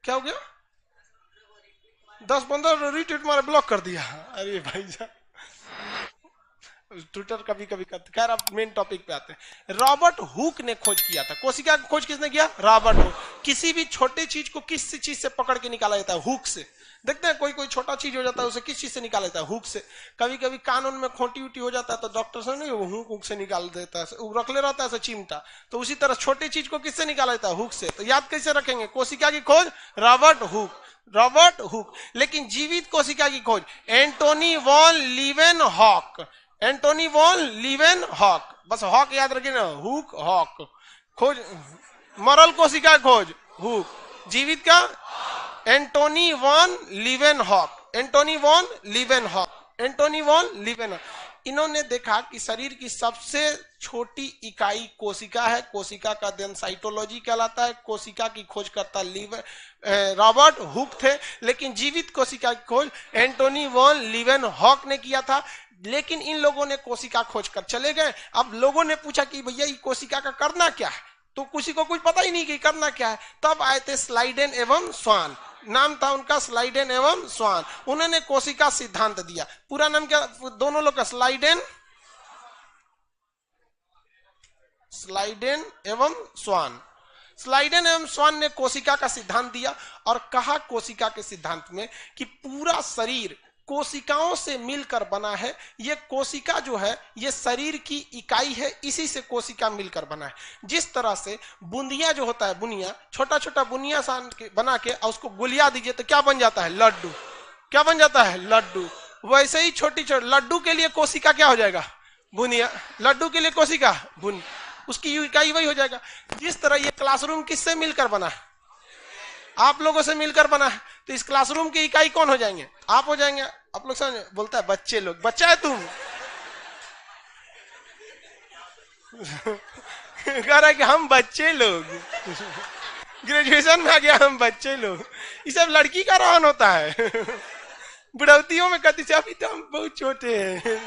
क्या हो गया? 10-15 रीट्वीट मारे, ब्लॉक कर दिया। अरे भाई साहब, ट्विटर कभी कभी करते। खैर अब मेन टॉपिक पे आते हैं। रॉबर्ट हुक ने खोज किया था। कोशिका की खोज किसने किया? Robert Hooke. किसी भी छोटे चीज को किस चीज से पकड़ के निकाला जाता है? हुक से। देखते हैं कोई कोई छोटा चीज हो जाता है, उसे किस चीज से निकाला जाता है? हुक से। कभी कभी कानून में खोटी उटी हो जाता है तो डॉक्टर से नहीं, वो हुक से निकाल देता है, वो रख ले रहता है चिमटा। तो उसी तरह छोटी चीज को किससे निकाला जाता है? हुक से। तो याद कैसे रखेंगे? कोशिका की खोज रॉबर्ट हुक, रॉबर्ट हुक। लेकिन जीवित कोशिका की खोज Antony von Leeuwenhoek, Antony von Leeuwenhoek. बस हॉक याद रखिए ना, हुक हॉक। खोज मरल कोशिका खोज हुक, जीवित का Antony von Leeuwenhoek, Antony von Leeuwenhoek, Antony von Leeuwenhoek. इन्होंने देखा कि शरीर की सबसे छोटी इकाई कोशिका है। कोशिका का अध्ययन साइटोलॉजी कहलाता है। कोशिका की खोज करता रॉबर्ट हुक थे। लेकिन जीवित कोशिका की खोज एंटोनी वॉन लीवेनहॉक ने किया था। लेकिन इन लोगों ने कोशिका खोज कर चले गए। अब लोगों ने पूछा कि भैया ये कोशिका का करना क्या है, तो किसी को कुछ पता ही नहीं कि करना क्या है। तब आए थे स्लाइडेन एवं स्वान, नाम था उनका स्लाइडेन एवं स्वान। उन्होंने कोशिका सिद्धांत दिया। पूरा नाम क्या दोनों लोग का? स्लाइडेन, स्लाइडेन एवं स्वान। स्लाइडेन एवं स्वान ने कोशिका का सिद्धांत दिया और कहा कोशिका के सिद्धांत में कि पूरा शरीर कोशिकाओं से मिलकर बना है। ये कोशिका जो है ये शरीर की इकाई है, इसी से कोशिका मिलकर बना है। जिस तरह से बुंदिया जो होता है, बुनिया, छोटा छोटा बुनिया बना के और उसको गुलिया दीजिए तो क्या बन जाता है? लड्डू। क्या बन जाता है? लड्डू। वैसे ही छोटी छोटी लड्डू के लिए कोशिका क्या हो जाएगा? बुनिया। लड्डू के लिए कोशिका बुन, उसकी इकाई वही हो जाएगा। जिस तरह ये क्लासरूम किससे मिलकर बना है? आप लोगों से मिलकर बना है। तो इस क्लासरूम की इकाई कौन हो जाएंगे? आप हो जाएंगे। आप लोग समझ, बोलता है बच्चे लोग, बच्चा है तुम। कह रहा है कि हम बच्चे लोग, ग्रेजुएशन में आ गया, हम बच्चे लोग। ये सब लड़की का रहन होता है। बुढ़ौतियों में कहती अभी तो हम बहुत छोटे हैं।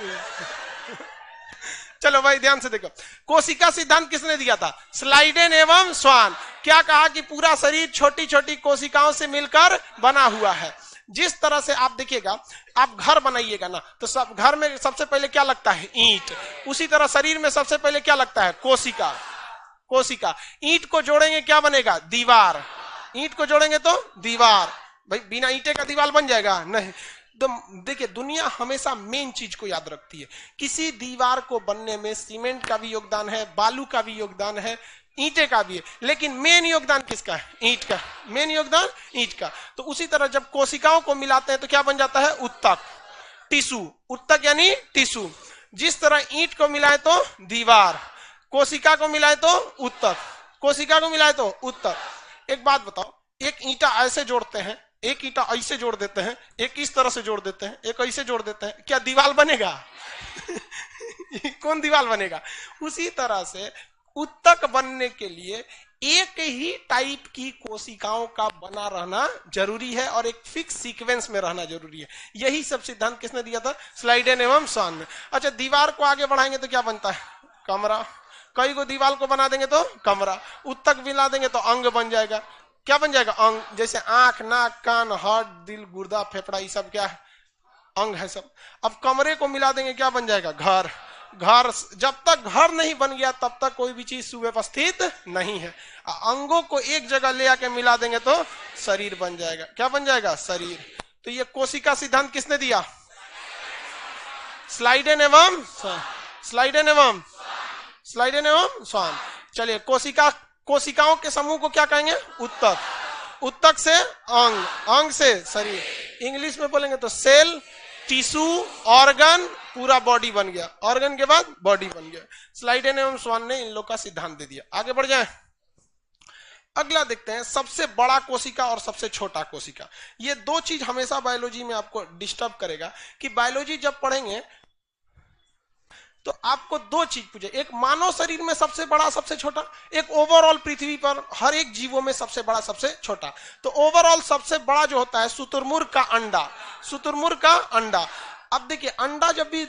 चलो भाई ध्यान से देखो, कोशिका सिद्धांत किसने दिया था? स्लाइडेन एवं स्वान। क्या कहा कि पूरा शरीर छोटी छोटी कोशिकाओं से मिलकर बना हुआ है। जिस तरह से आप देखिएगा, आप घर बनाइएगा ना, तो सब घर में सबसे पहले क्या लगता है? ईंट। उसी तरह शरीर में सबसे पहले क्या लगता है? कोशिका। कोशिका। ईंट को जोड़ेंगे क्या बनेगा? दीवार। ईंट को जोड़ेंगे तो दीवार। भाई बिना ईंटे का दीवार बन जाएगा? नहीं। तो देखिए दुनिया हमेशा मेन चीज को याद रखती है। किसी दीवार को बनने में सीमेंट का भी योगदान है, बालू का भी योगदान है, ईंटे का भी है, लेकिन मेन योगदान किसका है? ईंट का। मेन योगदान ईंट का। तो उसी तरह जब कोशिकाओं को मिलाते हैं तो क्या बन जाता है? उत्तक, टिश्यू। उत्तक यानी टिश्यू। जिस तरह ईंट को मिलाए तो दीवार, कोशिका को मिलाए तो उत्तक, कोशिका को मिलाए तो उत्तक। एक बात बताओ, एक ईंटा ऐसे जोड़ते हैं, एक ईंटा ऐसे जोड़ देते हैं, एक इस तरह से जोड़ देते हैं, एक ऐसे जोड़ देते हैं, क्या दीवार बनेगा? कौन दीवार बनेगा? उसी तरह से उत्तक बनने के लिए एक ही टाइप की कोशिकाओं का बना रहना जरूरी है और एक फिक्स सीक्वेंस में रहना जरूरी है। यही सब सिद्धांत किसने दिया था? स्लाइडेन एवं स्वान ने। अच्छा, दीवार को आगे बढ़ाएंगे तो क्या बनता है? कमरा। कई को दीवार को बना देंगे तो कमरा। उत्तक मिला देंगे तो अंग बन जाएगा। क्या बन जाएगा? अंग। जैसे आंख, नाक, कान, हार्ट, दिल, गुर्दा, फेफड़ा, ये सब क्या है? अंग है सब। अब कमरे को मिला देंगे, क्या बन जाएगा? घर। घर। जब तक घर नहीं बन गया तब तक कोई भी चीज सुव्यवस्थित नहीं है। अंगों को एक जगह ले आके मिला देंगे तो शरीर बन जाएगा। क्या बन जाएगा? शरीर। तो ये कोशिका सिद्धांत किसने दिया? स्लाइडेन एवं स्लाइडेन एवं स्लाइडेन एवं स्वान। चलिए, कोशिका, कोशिकाओं के समूह को क्या कहेंगे? उत्तक। उत्तक से अंग, अंग से शरीर। इंग्लिश में बोलेंगे तो सेल, टिश्यू, ऑर्गन, पूरा बॉडी बन गया। ऑर्गन के बाद बॉडी बन गया। स्लाइडेन एवं स्वान ने इन लोग का सिद्धांत दे दिया। आगे बढ़ जाए, अगला देखते हैं, सबसे बड़ा कोशिका और सबसे छोटा कोशिका। ये दो चीज हमेशा बायोलॉजी में आपको डिस्टर्ब करेगा कि बायोलॉजी जब पढ़ेंगे तो आपको दो चीज पूछे, एक मानव शरीर में सबसे बड़ा सबसे छोटा, एक ओवरऑल पृथ्वी पर हर एक जीवों में सबसे बड़ा सबसे छोटा। तो ओवरऑल सबसे बड़ा जो होता है शुतुरमुर्ग का अंडा, शुतुरमुर्ग का अंडा। अब देखिए, अंडा जब भी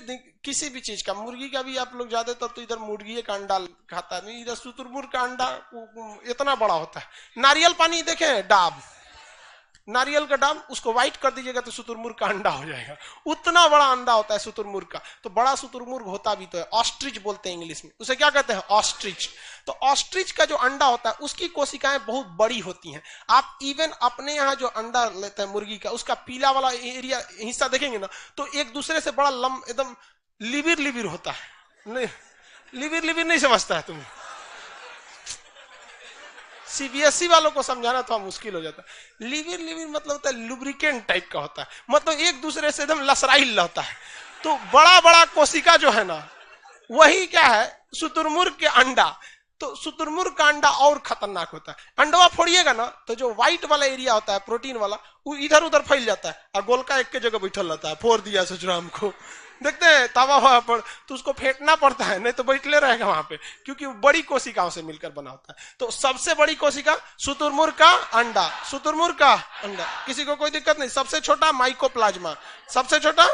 किसी भी चीज का, मुर्गी का भी आप लोग ज्यादातर तो इधर मुर्गी का अंडा खाता है, इधर शुतुरमुर्ग का अंडा इतना बड़ा होता है। नारियल पानी देखें, डाब, नारियल का दाम, उसको व्हाइट कर दीजिएगा तो शुतुरमुर्ग का अंडा हो जाएगा। उतना बड़ा अंडा होता है शुतुरमुर्ग का। तो बड़ा शुतुरमुर्ग होता भी तो है, ऑस्ट्रिच बोलते हैं इंग्लिश में, उसे क्या कहते हैं? ऑस्ट्रिच। तो ऑस्ट्रिच का जो अंडा होता है उसकी कोशिकाएं बहुत बड़ी होती हैं। आप इवन अपने यहाँ जो अंडा लेते हैं मुर्गी का, उसका पीला वाला एरिया हिस्सा देखेंगे ना, तो एक दूसरे से बड़ा एकदम लिबिर लिबिर होता है। नहीं, लिबिर लिबिर नहीं समझता है तुम, सीबीएसई वालों को समझाना थोड़ा मुश्किल हो जाता है। लिविर लिविर मतलब होता है लुब्रिकेंट टाइप का होता है, मतलब एक दूसरे से एकदम लसराइल रहता है। तो बड़ा बड़ा कोशिका जो है ना, वही क्या है? शुतुरमुर्ग के अंडा। तो शुतुरमुर्ग का अंडा और खतरनाक होता है। अंडवा फोड़िएगा ना तो जो व्हाइट वाला एरिया होता है प्रोटीन वाला, वो इधर उधर फैल जाता है और गोलका एक के जगह बैठल रहता है। फोड़ दिया ससुराम को, देखते हैं तवा हुआ पर, तो उसको फेंटना पड़ता है, नहीं तो बैठले रहेगा वहां पे, क्योंकि वो बड़ी कोशिकाओं से मिलकर बना होता है। तो सबसे बड़ी कोशिका शुतुरमुर्ग का अंडा, शुतुरमुर्ग का अंडा, किसी को कोई दिक्कत नहीं। सबसे छोटा माइकोप्लाज्मा, सबसे छोटा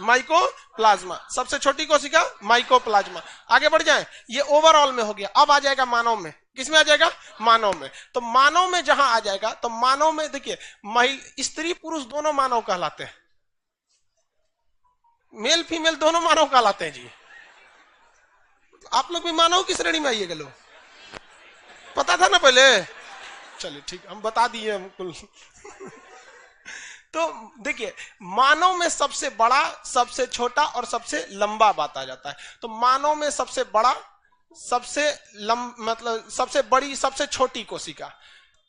माइकोप्लाज्मा, सबसे छोटी कोशिका माइकोप्लाज्मा। आगे बढ़ जाए, ये ओवरऑल में हो गया। अब आ जाएगा मानव में। किसमें आ जाएगा? मानव में। तो मानव में जहां आ जाएगा, तो मानव में देखिए, स्त्री पुरुष दोनों मानव कहलाते हैं, मेल फीमेल दोनों मानव कहलाते हैं जी। आप लोग भी मानव की श्रेणी में आइएगा। लोग पता था ना पहले? चलिए ठीक, हम बता दिए हमको। तो देखिए, मानव में सबसे बड़ा, सबसे छोटा और सबसे लंबा बात आ जाता है। तो मानव में सबसे बड़ा, सबसे मतलब सबसे बड़ी, सबसे छोटी कोशिका,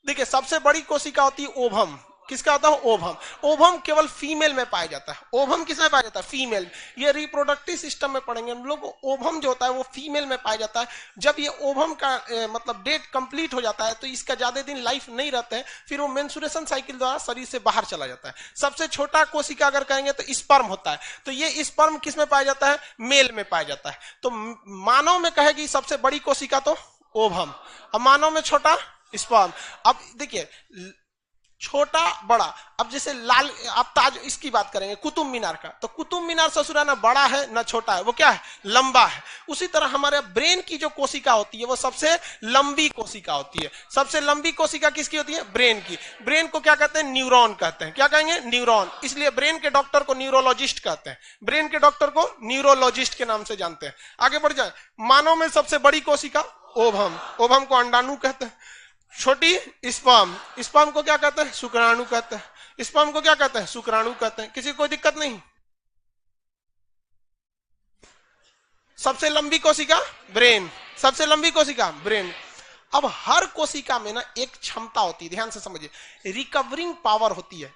देखिए सबसे बड़ी कोशिका होती है ओवम। किसका होता है? ओवम। ओवम केवल फीमेल में पाया जाता है। ओवम किसमें पाया जाता है? फीमेल। ये रिप्रोडक्टिव सिस्टम में पढ़ेंगे हम लोग। ओवम जो होता है वो फीमेल में पाया जाता है। जब ये ओवम का मतलब डेट कंप्लीट हो जाता है तो इसका ज्यादा दिन लाइफ नहीं रहते हैं, फिर वो मेंस्ट्रुएशन साइकिल द्वारा शरीर से बाहर चला जाता है। सबसे छोटा कोशिका अगर कहेंगे तो स्पर्म होता है। तो ये स्पर्म किसमें पाया जाता है? मेल में पाया जाता है। तो मानव में कहेगी सबसे बड़ी कोशिका तो ओवम, अब मानव में छोटा स्पर्म। अब देखिए, छोटा बड़ा, अब जैसे लाल, आप ताज इसकी बात करेंगे कुतुब मीनार का, तो कुतुब मीनार ससुरा ना बड़ा है ना छोटा है, वो क्या है? लंबा है। उसी तरह हमारे ब्रेन की जो कोशिका होती है वो सबसे लंबी कोशिका होती है। सबसे लंबी कोशिका किसकी होती है? ब्रेन की। ब्रेन को क्या कहते हैं? न्यूरॉन कहते हैं। क्या कहेंगे? न्यूरॉन। इसलिए ब्रेन के डॉक्टर को न्यूरोलॉजिस्ट कहते हैं। ब्रेन के डॉक्टर को न्यूरोलॉजिस्ट के नाम से जानते हैं। आगे बढ़ जाए, मानव में सबसे बड़ी कोशिका ओवम। ओवम को अंडाणु कहते हैं। छोटी स्पर्म। स्पर्म को क्या कहते हैं? शुक्राणु कहते हैं। स्पर्म को क्या कहते हैं? शुक्राणु कहते हैं। किसी को कोई दिक्कत नहीं? सबसे लंबी कोशिका ब्रेन, सबसे लंबी कोशिका ब्रेन। अब हर कोशिका में ना एक क्षमता होती है, ध्यान से समझिए, रिकवरिंग पावर होती है।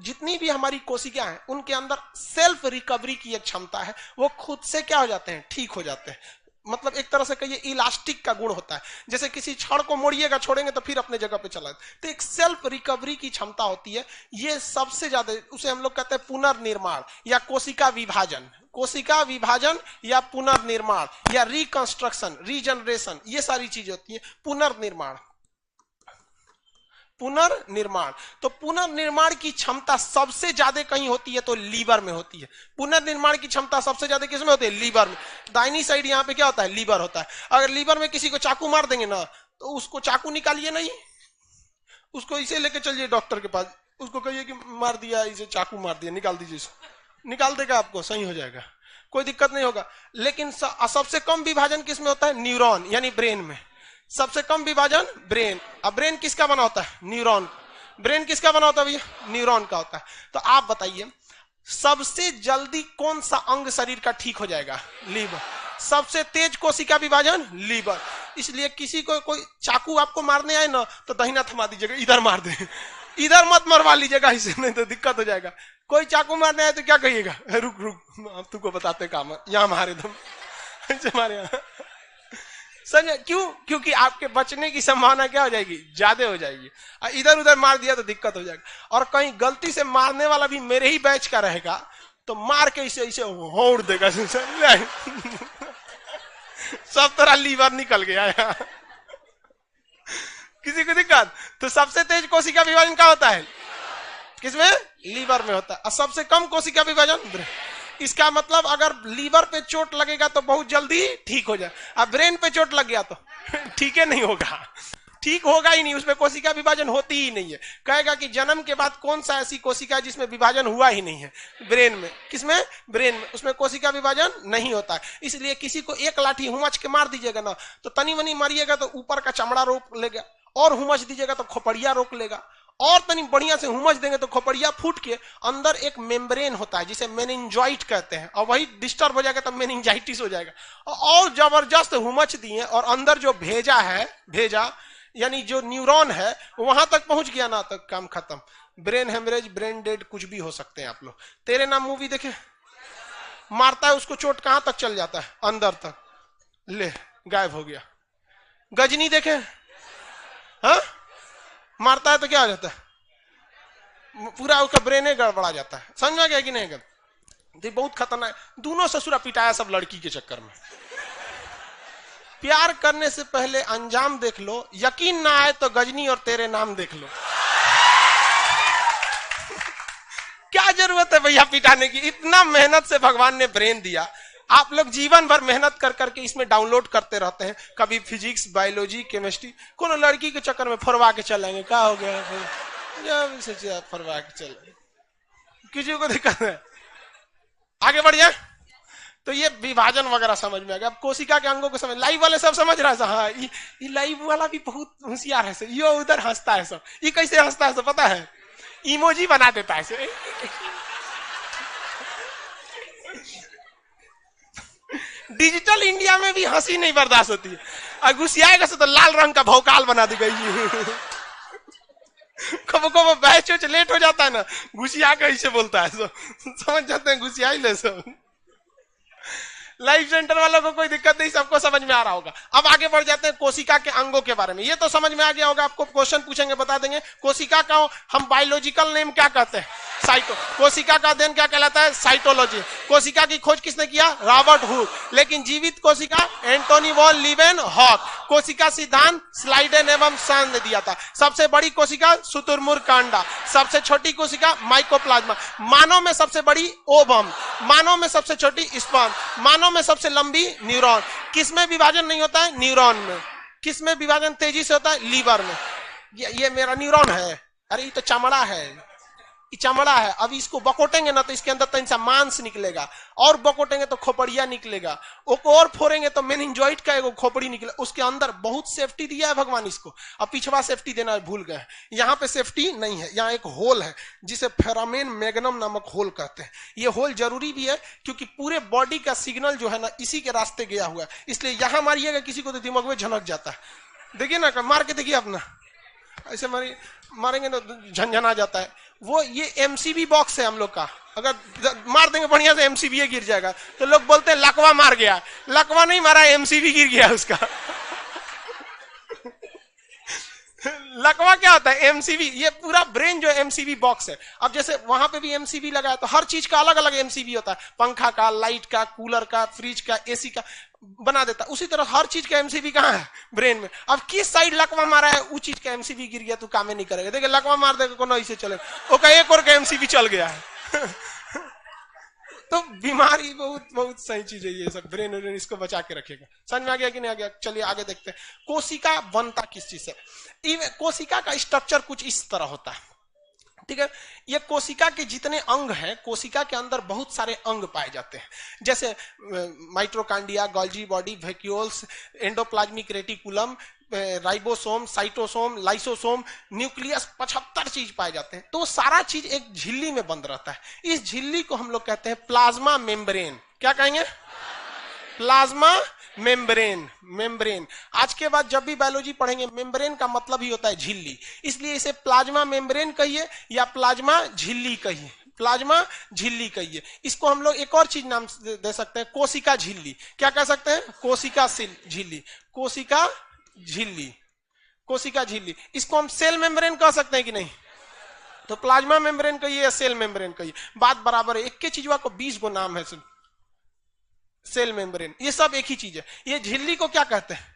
जितनी भी हमारी कोशिका हैं उनके अंदर सेल्फ रिकवरी की एक क्षमता है। वो खुद से क्या हो जाते हैं? ठीक हो जाते हैं। मतलब एक तरह से कहिए इलास्टिक का गुण होता है। जैसे किसी छड़ को मोड़िएगा, छोड़ेंगे तो फिर अपने जगह पे चला। तो एक सेल्फ रिकवरी की क्षमता होती है। ये सबसे ज्यादा, उसे हम लोग कहते हैं पुनर्निर्माण या कोशिका विभाजन। कोशिका विभाजन या पुनर्निर्माण या रिकंस्ट्रक्शन, रीजनरेशन, ये सारी चीजें होती है। पुनर्निर्माण, पुनर्निर्माण। तो पुनर्निर्माण की क्षमता सबसे ज्यादा कहीं होती है तो लीवर में होती है। पुनर्निर्माण की क्षमता सबसे ज्यादा किसमें होती है? लीवर में। दाहिनी साइड यहाँ पे क्या होता है? लीवर होता है। अगर लीवर में किसी को चाकू मार देंगे ना, तो उसको चाकू निकालिए नहीं, उसको इसे लेके चलिए डॉक्टर के पास, उसको कहिए कि मार दिया, इसे चाकू मार दिया, निकाल दीजिए इसको, निकाल देगा, आपको सही हो जाएगा, कोई दिक्कत नहीं होगा। लेकिन सबसे कम विभाजन किसमें होता है? न्यूरॉन यानी ब्रेन में। सबसे कम विभाजन ब्रेन। अब ब्रेन किसका बना होता है? न्यूरॉन। ब्रेन किसका बना होता है भैया? न्यूरॉन का होता है। तो आप बताइए, सबसे जल्दी कौन सा अंग शरीर का ठीक हो जाएगा? लीवर। सबसे तेज कोशिका विभाजन लीवर। इसलिए किसी को कोई चाकू आपको मारने आए ना, तो दहिना थमा दीजिएगा, इधर मार दे, इधर मत मरवा लीजिएगा, इसे नहीं तो दिक्कत हो जाएगा। कोई चाकू मारने आए तो क्या कहिएगा? रुक रुक, अब तुमको बताते काम, यहाँ मारे तुम, हमारे यहाँ। समझे क्यों? क्योंकि आपके बचने की संभावना क्या हो जाएगी? ज्यादा हो जाएगी। इधर उधर मार दिया तो दिक्कत हो जाएगा। और कहीं गलती से मारने वाला भी मेरे ही बैच का रहेगा तो मार के इसे इसे होड़ देगा, सब तरह लीवर निकल गया। किसी को दिक्कत? तो सबसे तेज कोशिका विभाजन क्या होता है? किसमें? लीवर में होता है। और सबसे कम कोशिका विभाजन। इसका मतलब अगर लीवर पे चोट लगेगा तो बहुत जल्दी ठीक हो जाए, अब ब्रेन पे चोट लग गया तो ठीक है नहीं होगा, ठीक होगा ही नहीं, उसमें कोशिका विभाजन होती ही नहीं है। कहेगा कि जन्म के बाद कौन सा ऐसी कोशिका है जिसमें विभाजन हुआ ही नहीं है? ब्रेन में। किसमें? ब्रेन में। उसमें कोशिका विभाजन नहीं होता है। इसलिए किसी को एक लाठी हुमच के मार दीजिएगा ना तो तनी मनी मारिएगा तो ऊपर का चमड़ा रोक लेगा, और हुमच दीजिएगा तो खोपड़िया रोक लेगा, और तनी बढ़िया से हुमच देंगे तो खोपड़िया फूट के अंदर एक मेम्ब्रेन होता है जिसे मेनिंजाइट कहते हैं, और वही डिस्टर्ब हो जाएगा तो मेनिंजाइटिस हो जाएगा। और जबरदस्त हुमच दिए और अंदर जो भेजा यानी जो न्यूरॉन है वहां तक पहुंच गया ना तो काम खत्म। ब्रेन हेमरेज, ब्रेन डेड, कुछ भी हो सकते हैं आप लोग। तेरे नाम मूवी देखे? मारता है उसको, चोट कहां तक चल जाता है? अंदर तक, ले गायब हो गया। गजनी देखे? हाँ, मारता है तो क्या हो जाता है? पूरा उसका ब्रेन गड़बड़ा जाता है। समझ में गया कि नहीं? तो बहुत खतरनाक। दोनों ससुरा पिटाया सब लड़की के चक्कर में। प्यार करने से पहले अंजाम देख लो, यकीन ना आए तो गजनी और तेरे नाम देख लो। क्या जरूरत है भैया पिटाने की? इतना मेहनत से भगवान ने ब्रेन दिया, आप लोग जीवन भर मेहनत कर करके इसमें डाउनलोड करते रहते हैं। कभी फिजिक्स, बायोलॉजी, केमिस्ट्री, कोनो लड़की के चक्कर में फरवा के चलेंगे। क्या हो गया? फरवा के चले, किसी को दिक्कत है? आगे बढ़िए। तो ये विभाजन वगैरह समझ में आ गया। अब कोशिका के अंगों को समझ, लाइव वाले सब समझ रहा है। हाँ, ये लाइव वाला भी बहुत होशियार है। ये उधर हंसता है सब। ये कैसे हंसता है सब पता है? इमोजी बना देता है। डिजिटल इंडिया में भी हंसी नहीं बर्दाश्त होती है, और घुसियाएगा से तो लाल रंग का भौकाल बना दी गई। कब कब बैच लेट हो जाता है ना, घुसिया कैसे बोलता है सब, समझ जाते हैं घुसिया ही ले सब। लाइफ सेंटर वालों को कोई दिक्कत नहीं, सबको समझ में आ रहा होगा। अब आगे बढ़ जाते हैं कोशिका के अंगों के बारे में। ये तो समझ में आ गया होगा, आपको क्वेश्चन पूछेंगे बता देंगे। कोशिका का हम बायोलॉजिकल नेम क्या कहते हैं? साइटो। कोशिका का अध्ययन क्या कहलाता है? साइटोलॉजी। कोशिका की खोज किसने किया? Robert Hooke. लेकिन जीवित कोशिका एंटोनी वॉन लीवेनहॉक। कोशिका सिद्धांत स्लाइडेन एवं सान ने दिया था। सबसे बड़ी कोशिका शुतुरमुर्ग कांडा। सबसे छोटी कोशिका माइकोप्लाज्मा। मानव में सबसे बड़ी ओवम। मानव में सबसे छोटी स्पर्म। मानव में सबसे लंबी न्यूरॉन। किसमें विभाजन नहीं होता है? न्यूरॉन में। किसमें विभाजन तेजी से होता है? लीवर में। ये मेरा न्यूरॉन है। अरे ये तो चमड़ा है, चमड़ा है। अभी इसको बकोटेंगे ना तो इसके अंदर तो इंसान मांस निकलेगा, और बकोटेंगे तो खोपड़िया निकलेगा, और फोड़ेंगे तो मेनिंजाइट का एगो खोपड़ी निकले। उसके अंदर बहुत सेफ्टी दिया है भगवान इसको। अब पिछवा सेफ्टी देना भूल गए। यहाँ पे सेफ्टी नहीं है, यहाँ एक होल है जिसे फेरामेन मैग्नम नामक होल कहते हैं। ये होल जरूरी भी है क्योंकि पूरे बॉडी का सिग्नल जो है ना इसी के रास्ते गया हुआ है। इसलिए यहां मारिएगा किसी को तो दिमाग में झनक जाता है। देखिए ना, मार के देखिए अपना, ऐसे मारेंगे ना झंझना जाता है। वो ये एमसीबी बॉक्स है हम लोग का, अगर मार देंगे बढ़िया से एमसीबी गिर जाएगा। तो लोग बोलते हैं लकवा मार गया। लकवा नहीं मारा, एमसीबी गिर गया उसका। लकवा क्या होता है? एमसीबी। ये पूरा ब्रेन जो एमसीबी बॉक्स है। अब जैसे वहां पे भी एमसीबी लगा है तो हर चीज का अलग अलग एमसीबी होता है। पंखा का, लाइट का, कूलर का, फ्रिज का, एसी का बना देता। उसी तरह हर चीज का एमसीबी कहाँ है? ब्रेन में। अब किस साइड लकवा मारा है उस चीज का एमसीबी गिर गया तो काम नहीं करेगा। देखिए लकवा मार देगा कोनो ऐसे चले, ओके एक और का एमसीबी चल गया है। तो बीमारी बहुत बहुत सही चीज है ये सब। ब्रेन इसको बचा के रखेगा। समझ में आ गया कि नहीं आ गया? चलिए आगे देखते हैं। कोशिका बनता किस चीज से? कोशिका का स्ट्रक्चर कुछ इस तरह होता है, ठीक है। ये कोशिका के जितने अंग हैं, कोशिका के अंदर बहुत सारे अंग पाए जाते हैं, जैसे mitochondria, Golgi body, vacuoles, endoplasmic reticulum, ribosome, cytosome, lysosome, nucleus, 75 चीज पाए जाते हैं। तो सारा चीज एक झिल्ली में बंद रहता है। इस झिल्ली को हम लोग कहते हैं प्लाज्मा मेम्ब्रेन। क्या कहेंगे? Plasma membrane. मेम्ब्रेन आज के बाद जब भी बायोलॉजी पढ़ेंगे, मेम्ब्रेन का मतलब ही होता है झिल्ली, इसलिए इसे प्लाज्मा मेम्ब्रेन कहिए या प्लाज्मा झिल्ली कहिए। प्लाज्मा झिल्ली कहिए। इसको हम लोग एक और चीज नाम दे सकते हैं, कोशिका झिल्ली। क्या कह सकते हैं? कोशिका झिल्ली। कोशिका झिल्ली, कोशिका झिल्ली। इसको हम सेल मेम्ब्रेन कह सकते हैं कि नहीं? तो प्लाज्मा मेम्ब्रेन कहिए या सेल मेम्ब्रेन कहिए, बात बराबर है। एक के चीज को 20 गो नाम है। सेल मेम्ब्रेन, ये सब एक ही चीज है। ये झिल्ली को क्या कहते हैं?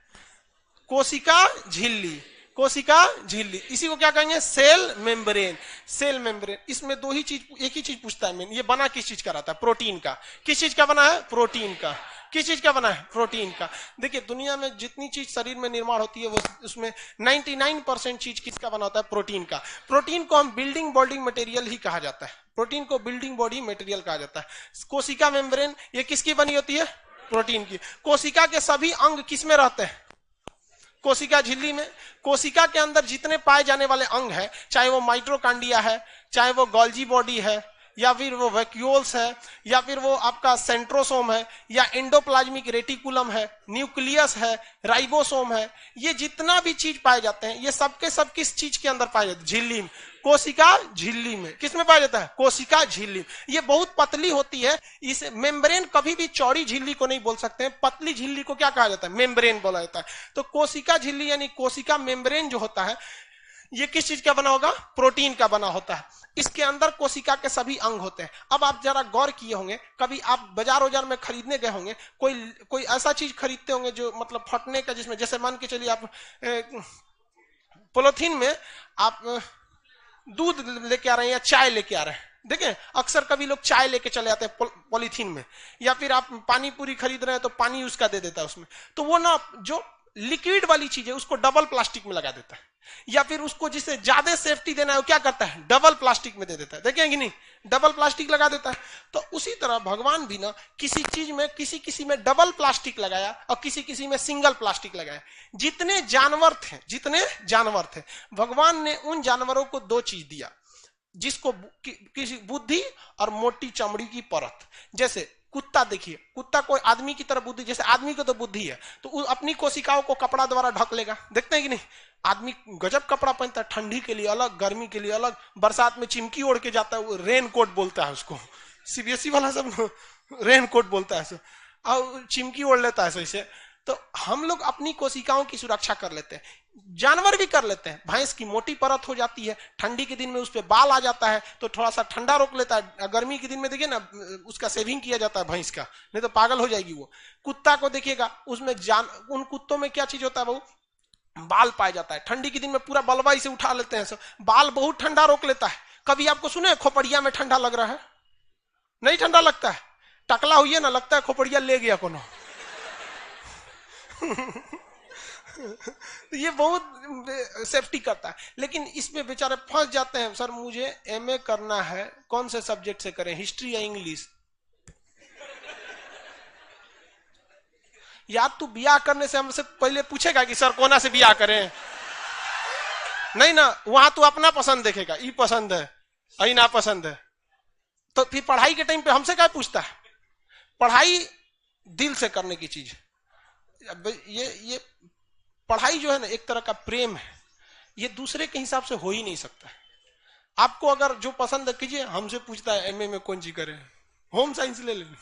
कोशिका झिल्ली। कोशिका झिल्ली, इसी को क्या कहेंगे? Cell membrane. सेल मेम्ब्रेन, इसमें दो ही चीज, एक ही चीज पूछता है। ये बना किस चीज का रहता है? प्रोटीन का। किस चीज का बना है? प्रोटीन का। किस चीज का बना है? प्रोटीन का। देखिए दुनिया में जितनी चीज शरीर में निर्माण होती है वो उसमें 99% चीज किसका बना होता है? प्रोटीन का। प्रोटीन को हम बिल्डिंग बॉडी मटेरियल ही कहा जाता है। प्रोटीन को बिल्डिंग बॉडी मटेरियल कहा जाता है। कोशिका मेम्ब्रेन ये किसकी बनी होती है? प्रोटीन की। कोशिका के सभी अंग किसमें रहते हैं? कोशिका झिल्ली में। कोशिका के अंदर जितने पाए जाने वाले अंग है, चाहे वो माइटोकांड्रिया है, चाहे वो गोल्जी बॉडी है, या फिर वो वैक्यूल्स है, या फिर वो आपका सेंट्रोसोम है, या एंडोप्लाज्मिक रेटिकुलम है, न्यूक्लियस है, राइबोसोम है, ये जितना भी चीज पाए जाते हैं ये सबके सब किस चीज के अंदर पाए जाते हैं? झिल्ली में। कोशिका झिल्ली में। किस में पाया जाता है? कोशिका झिल्ली। ये बहुत पतली होती है। इस मेम्ब्रेन कभी भी चौड़ी झिल्ली को नहीं बोल सकते हैं। पतली झिल्ली को क्या कहा जाता है? मेम्ब्रेन बोला जाता है। तो कोशिका झिल्ली यानी कोशिका मेम्ब्रेन जो होता है ये किस चीज का बना होगा? प्रोटीन का बना होता है। इसके अंदर कोशिका के सभी अंग होते हैं। अब आप जरा गौर किए होंगे, कभी आप बाजार में खरीदने गए होंगे, कोई ऐसा चीज खरीदते होंगे जो मतलब फटने का, जिसमें जैसे मान के चलिए आप पॉलिथीन में आप दूध लेके आ रहे हैं या चाय लेके आ रहे हैं। देखें अक्सर कभी लोग चाय लेके चले आते हैं पॉलिथीन में, या फिर आप पानी पूरी खरीद रहे हैं तो पानी उसका दे देता है उसमें। तो वो ना जो लिक्विड वाली चीज है उसको डबल प्लास्टिक में लगा देता है, या फिर उसको जिसे ज्यादा सेफ्टी देना है वो क्या करता है? डबल प्लास्टिक में दे देता है। देखेंगे नहीं, डबल प्लास्टिक लगा देता है। तो उसी तरह भगवान भी ना किसी चीज में किसी में डबल प्लास्टिक लगाया और किसी में सिंगल प्लास्टिक लगाया। जितने जानवर थे भगवान ने उन जानवरों को दो चीज दिया, जिसको किसी बुद्धि और मोटी चमड़ी की परत। जैसे कुत्ता, देखिए कुत्ता कोई आदमी की तरह बुद्धि, जैसे आदमी को तो बुद्धि है तो अपनी कोशिकाओं को कपड़ा द्वारा ढक लेगा। देखते हैं कि नहीं? आदमी गजब कपड़ा पहनता है, ठंडी के लिए अलग, गर्मी के लिए अलग, बरसात में चिमकी ओढ़ के जाता है, वो रेन कोट बोलता है उसको। सीबीएसई वाला सब रेन कोट बोलता है और चिमकी ओढ़ लेता है ऐसे। तो हम लोग अपनी कोशिकाओं की सुरक्षा कर लेते हैं, जानवर भी कर लेते हैं। भैंस की मोटी परत हो जाती है, ठंडी के दिन में उस पर बाल आ जाता है तो थोड़ा सा ठंडा रोक लेता है। गर्मी के दिन में देखिए ना उसका सेविंग किया जाता है भैंस का, नहीं तो पागल हो जाएगी वो। कुत्ता को देखिएगा उसमें उन कुत्तों में क्या चीज होता है? वो बाल पाया जाता है। ठंडी के दिन में पूरा बलवाई से उठा लेते हैं सब, बाल बहुत ठंडा रोक लेता है। कभी आपको सुने खोपड़िया में ठंडा लग रहा है? नहीं ठंडा लगता है। टकला हुई है ना, लगता है खोपड़िया ले गया कोनो। तो ये बहुत सेफ्टी करता है, लेकिन इसमें बेचारे फंस जाते हैं। सर मुझे एमए करना है, कौन से सब्जेक्ट से करें, हिस्ट्री या इंग्लिश? यार तू बियाह करने से हमसे पहले पूछेगा कि सर कोना से बियाह करें? नहीं ना, वहां तू अपना पसंद देखेगा, ई पसंद है आई ना पसंद है। तो फिर पढ़ाई के टाइम पे हमसे क्या पूछता है? पढ़ाई दिल से करने की चीज। ये पढ़ाई जो है ना एक तरह का प्रेम है, ये दूसरे के हिसाब से हो ही नहीं सकता। आपको अगर जो पसंद कीजिए, हमसे पूछता है एमए में कौन सी करें, होम साइंस ले लें।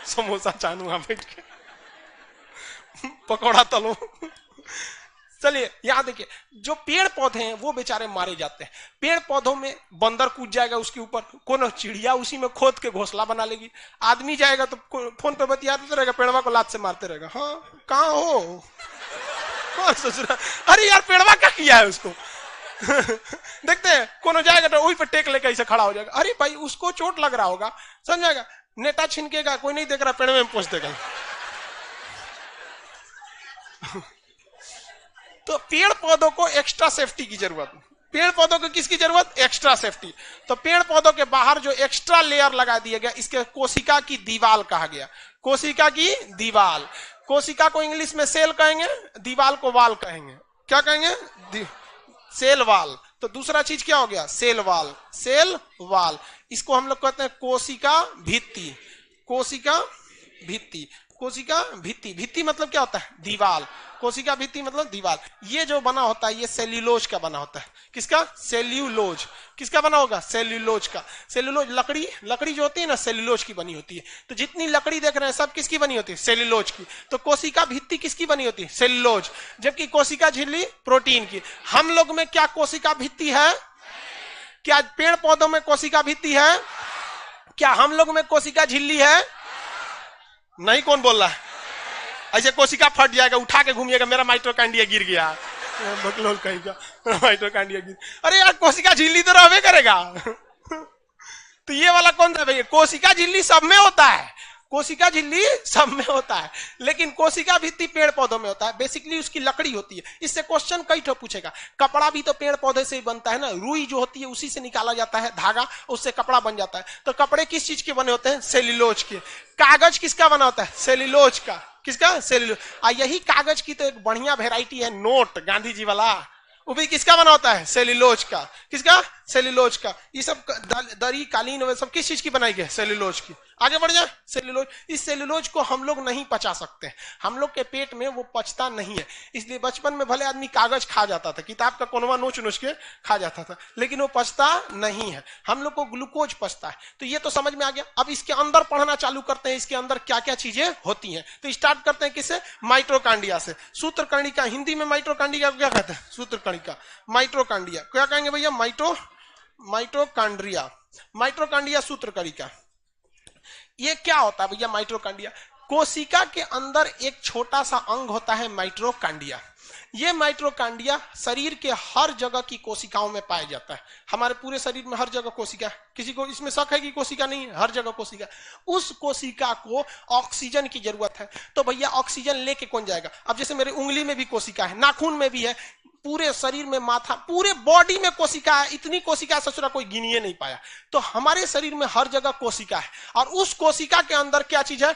समोसा चानू वहां बैठ के पकौड़ा तलो। चलिए यहां देखिए, जो पेड़ पौधे हैं वो बेचारे मारे जाते हैं। पेड़ पौधों में बंदर कूद जाएगा उसके ऊपर, कौन चिड़िया उसी में खोद के घोंसला बना लेगी। आदमी जाएगा तो फोन पे बतियाते रहेगा, पेड़वा को लात से मारते रहेगा। हाँ कहाँ हो, कौन सोच रहा? अरे यार पेड़वा क्या किया है उसको। देखते हैं कौन जाएगा तो वही पे टेक लेकर ऐसे खड़ा हो जाएगा। अरे भाई उसको चोट लग रहा होगा, समझाएगा, नेता छिनकेगा, कोई नहीं देख रहा, पेड़ में पहुंच देगा। तो पेड़ पौधों को एक्स्ट्रा सेफ्टी की जरूरत है। पेड़ पौधों को किसकी जरूरत? Extra safety. तो पेड़ पौधों के बाहर जो एक्स्ट्रा लेयर लगा दिया गया, इसके कोशिका की दीवाल कहा गया। कोशिका की दीवाल। कोशिका को इंग्लिश में सेल कहेंगे, दीवाल को वाल कहेंगे। क्या कहेंगे? Cell wall. तो दूसरा चीज क्या हो गया? Cell wall. सेल वाल, इसको हम लोग कहते हैं कोशिका भित्ति। कोशिका भित्ति। कोशिका भित्ति। भित्ति मतलब क्या होता है? दीवाल। कोशिका भित्ति मतलब दीवाल। ये जो बना होता है ये सेल्यूलोज का बना होता है। किसका? सेल्यूलोज। किसका बना होगा? सेल्यूलोज का। सेल्यूलोज लकड़ी जो होती है ना सेल्यूलोज की बनी होती है। तो जितनी लकड़ी देख रहे हैं सब किसकी बनी होती है? सेल्यूलोज की। तो कोशिका भित्ति किसकी बनी होती है? सेल्यूलोज। जबकि कोशिका झिल्ली प्रोटीन की। हम लोग में क्या कोशिका भित्ति है? क्या पेड़ पौधों में कोशिका भित्ति है? क्या हम लोग में कोशिका झिल्ली है? नहीं। कौन बोल रहा है? ऐसे कोशिका फट जाएगा, उठा के घूमिएगा, मेरा माइटोकांड्रिया गिर गया, बकलोल कहेगा माइटोकांड्रिया गिर। अरे यार कोशिका झिल्ली तो रहबे करेगा। तो ये वाला कौन सा भैया? कोशिका झिल्ली सब में होता है। कोशिका झिल्ली सब में होता है, लेकिन कोशिका भित्ति पेड़ पौधों में होता है। बेसिकली उसकी लकड़ी होती है। इससे क्वेश्चन कई ठो पूछेगा। कपड़ा भी तो पेड़ पौधे से ही बनता है ना, रुई जो होती है उसी से निकाला जाता है धागा, उससे कपड़ा बन जाता है। तो कपड़े किस चीज के बने होते हैं? सेल्यूलोज के। कागज किसका बना होता है? सेल्यूलोज का। किसका? सेल्यूलोज। यही कागज की तो एक बढ़िया वेराइटी है नोट, गांधी जी वाला, वो भी किसका बना होता है? सेल्यूलोज का। किसका? सेल्यूलोज का। ये सब दरी कालीन वे सब किस चीज की बनाई गई? सेल्यूलोज की। आगे बढ़ जाए। सेल्यूलोज, इस सेल्यूलोज को हम लोग नहीं पचा सकते, हम लोग के पेट में वो पचता नहीं है। इसलिए बचपन में भले आदमी कागज खा जाता था, किताब का कोनवा नोच नोच के खा जाता था, लेकिन वो पचता नहीं है। हम लोग को ग्लूकोज पचता है। तो ये तो समझ में आ गया। अब इसके अंदर पढ़ना चालू करते हैं, इसके अंदर क्या क्या चीजें होती हैं। तो स्टार्ट करते हैं किससे? माइटोकांड्रिया से। सूत्रकणिका, हिंदी में माइटोकांड्रिया क्या कहते हैं? सूत्रकणिका। माइटोकांड्रिया क्या कहेंगे भैया? माइटोकांड्रिया। माइटोकांड्रिया सूत्रकणिका। ये क्या होता है भैया माइटोकांड्रिया? कोशिका के अंदर एक छोटा सा अंग होता है माइटोकांड्रिया। ये माइटोकांड्रिया शरीर के हर जगह की कोशिकाओं में पाया जाता है। हमारे पूरे शरीर में हर जगह कोशिका है। किसी को इसमें शक है कि कोशिका नहीं है? हर जगह कोशिका। उस कोशिका को ऑक्सीजन की जरूरत है। तो भैया ऑक्सीजन लेके कौन जाएगा? अब जैसे मेरे उंगली में भी कोशिका है, नाखून में भी है, पूरे शरीर में, माथा, पूरे बॉडी में कोशिका है। इतनी कोशिका ससुरा कोई गिनिए नहीं पाया। तो हमारे शरीर में हर जगह कोशिका है, और उस कोशिका के अंदर क्या चीज है?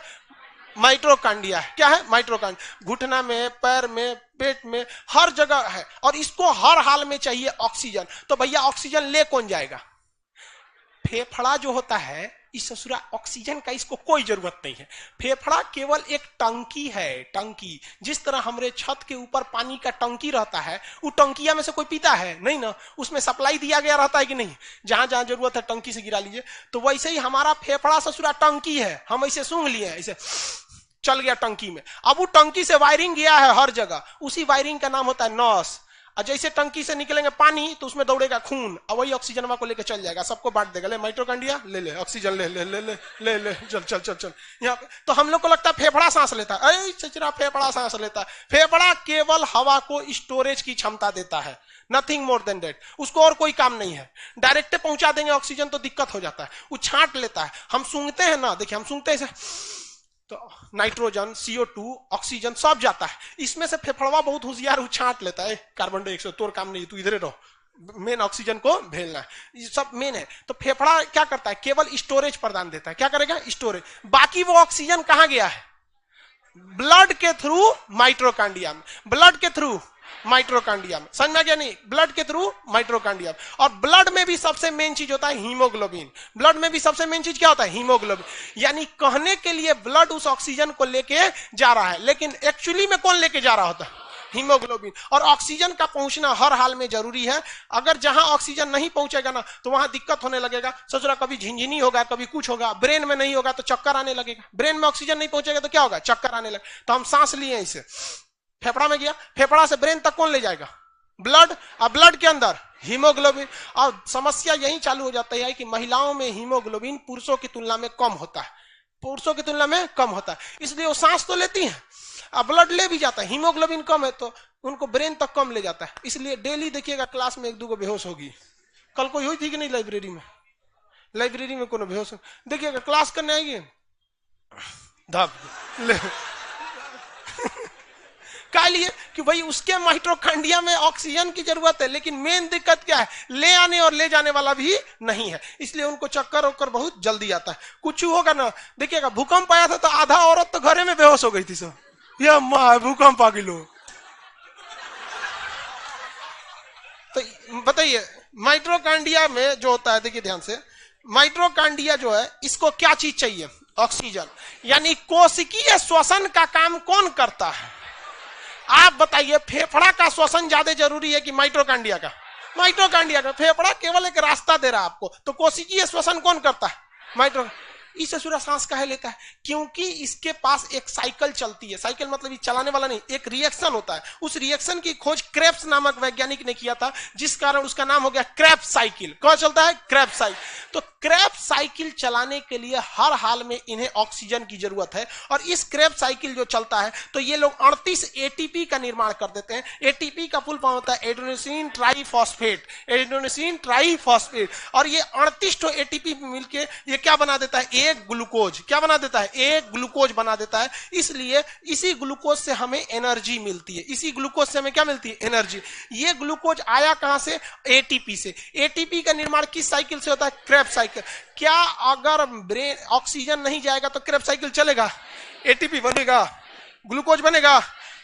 माइटोकांड्रिया है। क्या है? माइटोकांड्रिया। घुटना में, पैर में, पेट में, हर जगह है, और इसको हर हाल में चाहिए ऑक्सीजन। तो भैया ऑक्सीजन ले कौन जाएगा? फेफड़ा जो होता है, इस ससुरा ऑक्सीजन का इसको कोई जरूरत नहीं है। फेफड़ा केवल एक टंकी है, टंकी। जिस तरह हमारे छत के ऊपर पानी का टंकी रहता है, वो टंकिया में से कोई पीता है नहीं ना, उसमें सप्लाई दिया गया रहता है कि नहीं? जहां जहां जरूरत है टंकी से गिरा लीजिए। तो वैसे ही हमारा फेफड़ा ससुरा टंकी है। हम ऐसे सूंघ लिए, ऐसे चल गया टंकी में। अब वो टंकी से वायरिंग गया है हर जगह, उसी वायरिंग का नाम होता है नस। और जैसे टंकी से निकलेंगे पानी तो उसमें दौड़ेगा खून, और वही ऑक्सीजन को लेकर चल जाएगा, सबको बांट देगा। ले माइटोकांड्रिया, ले ले ऑक्सीजन, ले ले ले ले ले ले चल चल चल चल। यहाँ पे तो हम लोग को लगता है फेफड़ा सांस लेता है। अरे चचरा, फेफड़ा सांस लेता है? फेफड़ा केवल हवा को स्टोरेज की क्षमता देता है, नथिंग मोर देन दैट। उसको और कोई काम नहीं है। डायरेक्ट पहुंचा देंगे ऑक्सीजन तो दिक्कत हो जाता है, वो छांट लेता है। हम सूंघते हैं ना, देखिए हम सूंघते हैं तो नाइट्रोजन, CO2, ऑक्सीजन सब जाता है। इसमें से फेफड़वा बहुत होशियार छांट लेता है। कार्बन डाइऑक्साइड तोर काम नहीं, तू इधर रहो, मेन ऑक्सीजन को भेजना है। ये सब मेन है। तो फेफड़ा क्या करता है? केवल स्टोरेज प्रदान देता है। क्या करेगा? स्टोरेज। बाकी वो ऑक्सीजन कहां गया है? ब्लड के थ्रू माइटोकांड्रिया में। ब्लड के थ्रू माइटोकांड्रिया में। समझ में गया नहीं? ब्लड के थ्रू माइटोकांड्रिया। और ब्लड में भी सबसे मेन चीज होता है हीमोग्लोबिन। ब्लड में भी सबसे मेन चीज क्या होता है? हीमोग्लोबिन। यानी कहने के लिए ब्लड उस ऑक्सीजन को लेके जा रहा है, लेकिन एक्चुअली में कौन लेके जा रहा होता है? हीमोग्लोबिन। और ऑक्सीजन का पहुंचना हर हाल में जरूरी है। अगर जहां ऑक्सीजन नहीं पहुंचेगा ना, तो वहां दिक्कत होने लगेगा। ससुरा कभी झिंझिनी होगा, कभी कुछ होगा। ब्रेन में नहीं होगा तो चक्कर आने लगेगा। ब्रेन में ऑक्सीजन नहीं पहुंचेगा तो क्या होगा? चक्कर आने लगेगा। तो हम सांस लिए इसे, फेफड़ा में गया, फेफड़ा से ब्रेन तक कौन ले जाएगा? ब्लड। और ब्लड के अंदर हीमोग्लोबिन। और समस्या यही चालू हो जाता है कि महिलाओं में हीमोग्लोबिन पुरुषों की तुलना में कम होता है। पुरुषों की तुलना में कम होता है, इसलिए वो सांस तो लेती हैं, अब ब्लड ले भी जाता है। हीमोग्लोबिन कम है तो उनको ब्रेन तक कम ले जाता है। इसलिए डेली देखिएगा क्लास में एक दो बेहोश होगी। कल कोई हुई थी कि नहीं लाइब्रेरी में? लाइब्रेरी में कोनो बेहोश देखिएगा, क्लास करने आएगी धप क्या लिए कि भाई उसके माइटोकांड्रिया में ऑक्सीजन की जरूरत है, लेकिन मेन दिक्कत क्या है? ले आने और ले जाने वाला भी नहीं है। इसलिए उनको चक्कर होकर बहुत जल्दी आता है। कुछ होगा ना, देखिएगा भूकंप आया था तो आधा औरत तो घरे में बेहोश हो गई थी। सब ये माँ भूकंप आ गई लो। तो बताइए माइटोकांड्रिया में जो होता है, देखिए ध्यान से, माइटोकांड्रिया जो है इसको क्या चीज चाहिए? ऑक्सीजन। यानी कोशिकीय श्वसन का काम कौन करता है? आप बताइए, फेफड़ा का श्वसन ज्यादा जरूरी है कि माइटोकांड्रिया का? माइटोकांड्रिया का। फेफड़ा केवल एक रास्ता दे रहा है आपको, तो कोशिकीय श्वसन कौन करता है? माइटो। इस ससुरा सांस काहे लेता है? क्योंकि इसके पास एक साइकिल चलती है। साइकिल मतलब ये चलाने वाला नहीं, एक रिएक्शन होता है। उस रिएक्शन की खोज क्रेब्स नामक वैज्ञानिक ने किया था, जिस कारण उसका नाम हो गया क्रेब्स साइकिल। कौन चलता है? Krebs cycle. तो क्रेब्स साइकिल चलाने के लिए हर हाल में इन्हें ऑक्सीजन की जरूरत है। और इस क्रेब्स साइकिल जो चलता है तो ये लोग 38 ATP का निर्माण कर देते हैं। ATP का फुल फॉर्म होता है एडेनोसिन ट्राइफॉस्फेट। Adenosine triphosphate. और ये 38 ATP मिलके ये क्या बना देता है? एक ग्लूकोज क्या बना देता है, एक ग्लूकोज बना देता है। इसलिए इसी ग्लूकोज से हमें एनर्जी मिलती है, इसी ग्लूकोज से हमें क्या मिलती है, एनर्जी। ये ग्लूकोज आया कहां से, एटीपी से। एटीपी का निर्माण किस साइकिल से होता है, क्रेब्स साइकिल। क्या अगर ब्रेन ऑक्सीजन नहीं जाएगा तो क्रेब्स साइकिल चलेगा, एटीपी बनेगा, ग्लूकोज बनेगा,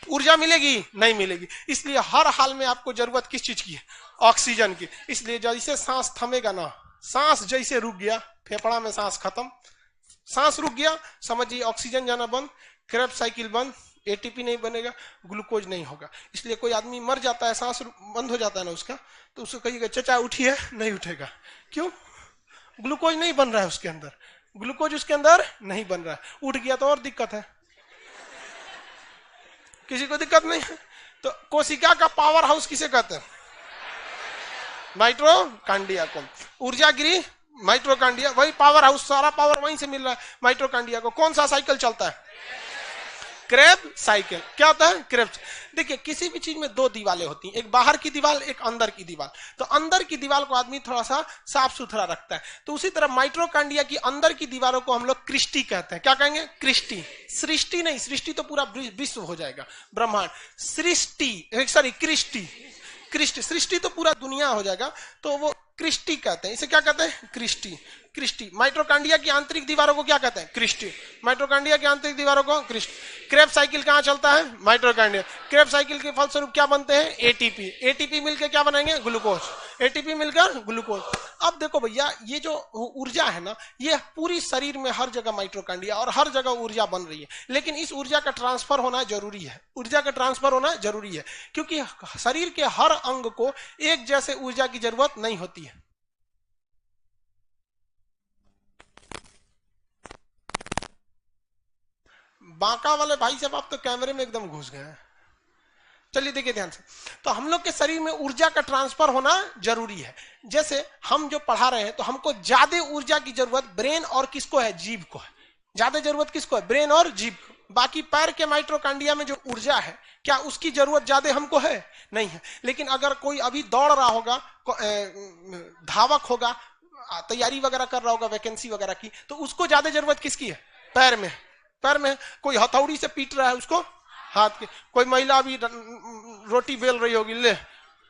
ऊर्जा मिलेगी, नहीं मिलेगी। इसलिए हर हाल में आपको जरूरत किस चीज की है, ऑक्सीजन की। इसलिए जैसे सांस थमेगा ना, सांस जैसे रुक गया, फेफड़ा में सांस खत्म, सांस रुक गया, समझिए ऑक्सीजन जाना बंद, क्रेब्स साइकिल बंद, एटीपी नहीं बनेगा, ग्लूकोज नहीं होगा। इसलिए कोई आदमी मर जाता है, सांस बंद हो जाता है ना उसका, तो उसको कहिएगा चचा उठिए, नहीं उठेगा। क्यों, ग्लूकोज नहीं बन रहा है उसके अंदर, ग्लूकोज उसके अंदर नहीं बन रहा है। उठ गया तो और दिक्कत है, किसी को दिक्कत नहीं है। तो कोशिका का पावर हाउस किसे कहते हैं, माइटोकांड्रिया को। ऊर्जा गिरी, माइटोकांड्रिया, वही पावर हाउस, सारा पावर वहीं से मिल रहा है माइटोकांड्रिया को। कौन सा साइकिल चलता है, क्रेब साइकिल। क्या होता है, क्रेब्स। देखिए किसी भी चीज में दो दीवारें होती हैं, एक बाहर की दीवार, एक अंदर की दीवार। तो अंदर की दीवार को आदमी थोड़ा सा साफ सुथरा रखता है, तो उसी तरह माइटोकांड्रिया की अंदर की दीवारों को हम लोग क्रिस्टी कहते हैं। क्या कहेंगे, क्रिस्टी। सृष्टि नहीं, सृष्टि तो पूरा विश्व हो जाएगा, ब्रह्मांड। सृष्टि, सॉरी क्रिस्टी, क्रिस्टी, सृष्टि तो पूरा दुनिया हो जाएगा, तो वो क्रिस्टी कहते हैं। इसे क्या कहते हैं, क्रिस्टी। क्रिस्टी। माइटोकांड्रिया की आंतरिक दीवारों को क्या कहते हैं, क्रिस्टी। माइटोकांड्रिया की आंतरिक दीवारों को क्रिस्टी। क्रेब साइकिल कहां चलता है, माइटोकांड्रिया। क्रेब साइकिल के फलस्वरूप क्या बनते हैं, एटीपी। एटीपी मिलकर क्या बनाएंगे, ग्लूकोज। एटीपी मिलकर ग्लूकोज। अब देखो भैया, ये जो ऊर्जा है ना, ये पूरी शरीर में हर जगह माइटोकांड्रिया और हर जगह ऊर्जा बन रही है। लेकिन इस ऊर्जा का ट्रांसफर होना जरूरी है, ऊर्जा का ट्रांसफर होना जरूरी है, क्योंकि शरीर के हर अंग को एक जैसे ऊर्जा की जरूरत नहीं होती है। बांका वाले भाई साहब आप तो कैमरे में एकदम घुस गए हैं। चलिए देखिए ध्यान से, तो हम लोग के शरीर में ऊर्जा का ट्रांसफर होना जरूरी है। जैसे हम जो पढ़ा रहे हैं, तो हमको ज्यादा ऊर्जा की जरूरत ब्रेन और किसको है, जीभ को है। ज्यादा जरूरत किसको है, ब्रेन और जीभ को। बाकी पैर के माइटोकांड्रिया में जो ऊर्जा है, क्या उसकी जरूरत ज्यादा हमको है, नहीं है। लेकिन अगर कोई अभी दौड़ रहा होगा, धावक होगा, तैयारी वगैरह कर रहा होगा वैकेंसी वगैरह की, तो उसको ज्यादा जरूरत किसकी है, पैर में। पैर में कोई हथौड़ी से पीट रहा है उसको, हाथ के। कोई महिला अभी रोटी बेल रही होगी, ले,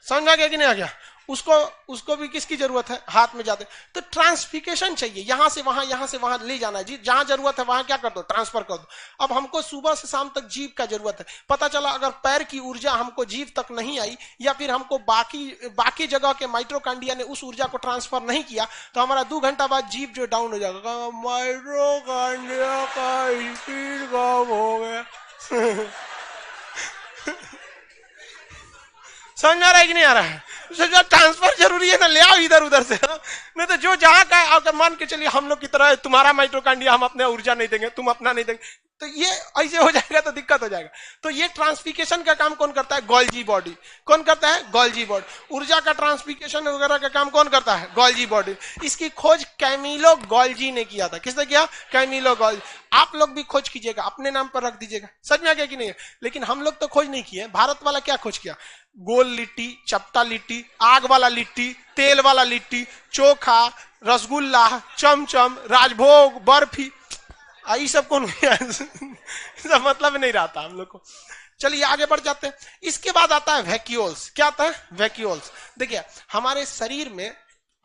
समझ आ गया कि नहीं आ गया, उसको भी किसकी जरूरत है, हाथ में जाते। तो ट्रांसफिकेशन चाहिए, यहां से वहां, यहां से वहां ले जाना है जी। जहां जरूरत है वहां क्या कर दो, ट्रांसफर कर दो। अब हमको सुबह से शाम तक जीभ का जरूरत है। पता चला अगर पैर की ऊर्जा हमको जीभ तक नहीं आई, या फिर हमको बाकी जगह के माइटोकांड्रिया ने उस ऊर्जा को ट्रांसफर नहीं किया, तो हमारा 2 घंटा बाद जीभ जो डाउन हो जाएगा, माइटोकांड्रिया का स्पीड कम हो गया। समझ आ रहा है कि नहीं आ रहा है, ट्रांसफर जरूरी है ना, ले आओ इधर उधर से। नहीं तो जो जहां का, अगर मान के चलिए हम लोग की तरह तुम्हारा माइटोकांड्रिया हम अपने ऊर्जा नहीं देंगे, तुम अपना नहीं देंगे, तो ये ऐसे हो जाएगा तो दिक्कत हो जाएगा। तो ये ट्रांसफिकेशन का काम कौन करता है, गोल्जी बॉडी। कौन करता है, गोल्जी बॉडी। ऊर्जा का ट्रांसफिकेशन वगैरह का काम कौन करता है, गोल्जी बॉडी। इसकी खोज कैमिलो गोल्जी ने किया था। किसने किया, कैमिलो गोल्जी। आप लोग भी खोज कीजिएगा, अपने नाम पर रख दीजिएगा। सच में आ गया कि नहीं। लेकिन हम लोग तो खोज नहीं किए। भारत वाला क्या खोज किया, गोल लिट्टी, चपटा लिट्टी, आग वाला लिट्टी, तेल वाला लिट्टी, चोखा, रसगुल्ला, चमचम, राजभोग, बर्फी, ये सब कौन सब मतलब नहीं रहता हम लोग को। चलिए आगे बढ़ जाते हैं। इसके बाद आता है वैक्यूल्स। क्या आता है, वैक्यूल्स। देखिए हमारे शरीर में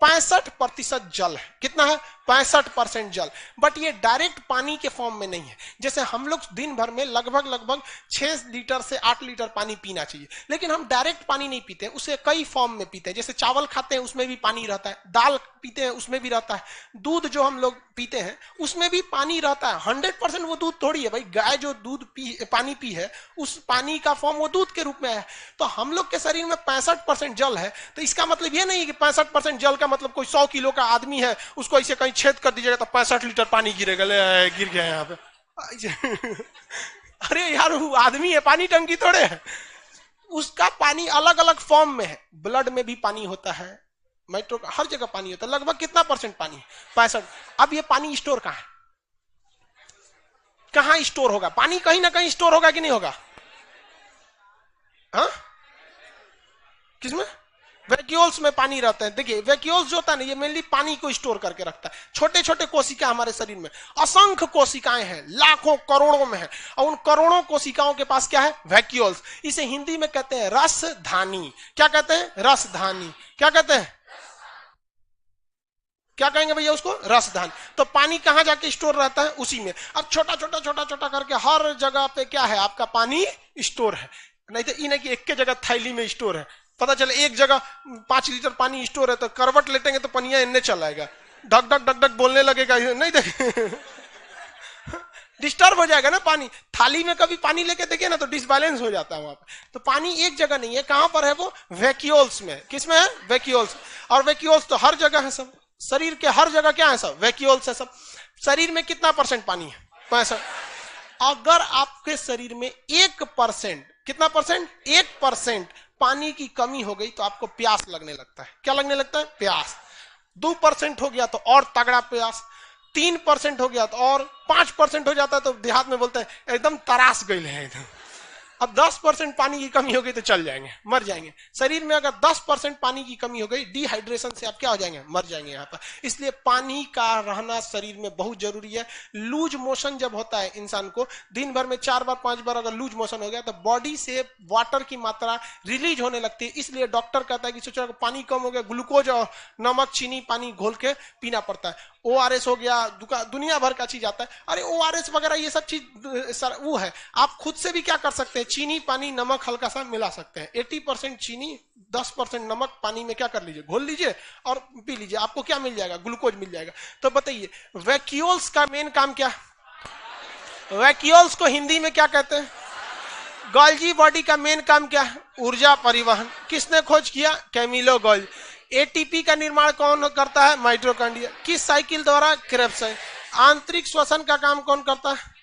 65% जल है। कितना है, 65% जल। बट ये डायरेक्ट पानी के फॉर्म में नहीं है। जैसे हम लोग दिन भर में लगभग 6 लीटर से 8 लीटर पानी पीना चाहिए, लेकिन हम डायरेक्ट पानी नहीं पीते, उसे कई फॉर्म में पीते हैं। जैसे चावल खाते हैं उसमें भी पानी रहता है, दाल पीते हैं उसमें भी रहता है, दूध जो हम लोग पीते हैं उसमें भी पानी रहता है। 100% वो दूध थोड़ी है भाई, गाय जो दूध पानी पी है, उस पानी का फॉर्म वो दूध के रूप में है। तो हम लोग के शरीर में 65% जल है। तो इसका मतलब ये नहीं कि 65% जल का मतलब कोई 100 किलो का आदमी है, उसको ऐसे कहीं छेद कर दीजिएगा तो 65 लीटर पानी गिरेगा, ले गिर गया यहाँ पे। अरे यार वो आदमी है, पानी टंकी थोड़े है। उसका पानी अलग अलग फॉर्म में है। ब्लड में भी पानी होता है, माइट्रो हर जगह पानी होता है। लगभग कितना परसेंट पानी, 65। अब ये पानी स्टोर कहां है, कहां स्टोर होगा, पानी कहीं ना कहीं स्टोर होगा कि नहीं होगा, हाँ? किसमें, वैक्यूल्स में पानी रहते हैं। देखिए वैक्यूल्स जो होता है ना, ये मेनली पानी को स्टोर करके रखता है। छोटे छोटे कोशिका हमारे शरीर में असंख्य कोशिकाएं हैं, लाखों करोड़ों में है, और उन करोड़ों कोशिकाओं के पास क्या है? वैक्यूल्स। इसे हिंदी में कहते हैं रसधानी। क्या कहते हैं? रसधानी। क्या कहते हैं? क्या कहेंगे भैया उसको? रसधानी। तो पानी कहां जाके स्टोर रहता है? उसी में। अब छोटा छोटा छोटा छोटा करके हर जगह पे क्या है? आपका पानी स्टोर है। नहीं तो इन्हें कि एक के जगह थैली में स्टोर है। पता चले एक जगह 5 लीटर पानी स्टोर है, तो करवट लेटेंगे तो पनिया इनने चल आएगा, ढक ढक ढक ढक बोलने लगेगा, नहीं देखे डिस्टर्ब हो जाएगा ना पानी। थाली में कभी पानी लेके देखिए ना तो डिसबैलेंस हो जाता है वहां पे। तो पानी एक जगह नहीं है, कहां पर है वो? वैक्यूल्स में। किसमें है? वैक्यूल्स। और वैक्यूल्स तो हर जगह है सब, शरीर के हर जगह क्या है? सब वैक्यूल्स है सब। शरीर में कितना % पानी है? 65। अगर आपके शरीर में 1%, कितना %? 1% पानी की कमी हो गई तो आपको प्यास लगने लगता है। क्या लगने लगता है? प्यास। 2% हो गया तो और तगड़ा प्यास, 3% हो गया तो और, 5% हो जाता है तो देहात में बोलते हैं एकदम तरास गई है एकदम। अब 10% पानी की कमी हो गई तो चल जाएंगे, मर जाएंगे। शरीर में अगर 10% पानी की कमी हो गई, डिहाइड्रेशन से आप क्या हो जाएंगे? मर जाएंगे यहाँ पर। इसलिए पानी का रहना शरीर में बहुत जरूरी है। लूज मोशन जब होता है इंसान को, दिन भर में 4 बार 5 बार अगर लूज मोशन हो गया तो बॉडी से वाटर की मात्रा रिलीज होने लगती है। इसलिए डॉक्टर कहता है कि सोचो पानी कम हो गया, ग्लूकोज और नमक चीनी पानी घोल के पीना पड़ता है। ORS हो गया, दुनिया भर का चीज आता है। अरे ORS वगैरह ये सब चीज वो है, आप खुद से भी क्या कर सकते हैं? चीनी पानी नमक हल्का सा मिला सकते हैं। 80% चीनी 10% नमक पानी में क्या कर लीजिए? घोल लीजिए और पी लीजिए। आपको क्या मिल जाएगा? ग्लूकोज मिल जाएगा। तो बताइए वैक्यूल्स का मेन काम क्या? वैक्यूल्स को हिंदी में क्या कहते हैं? गोल्जी बॉडी का मेन काम क्या है? ऊर्जा परिवहन। किसने खोज किया? Camillo Golgi. एटीपी का निर्माण कौन करता है? माइटोकॉन्ड्रिया। किस साइकिल द्वारा? Krebs cycle. आंतरिक श्वसन का काम कौन करता है?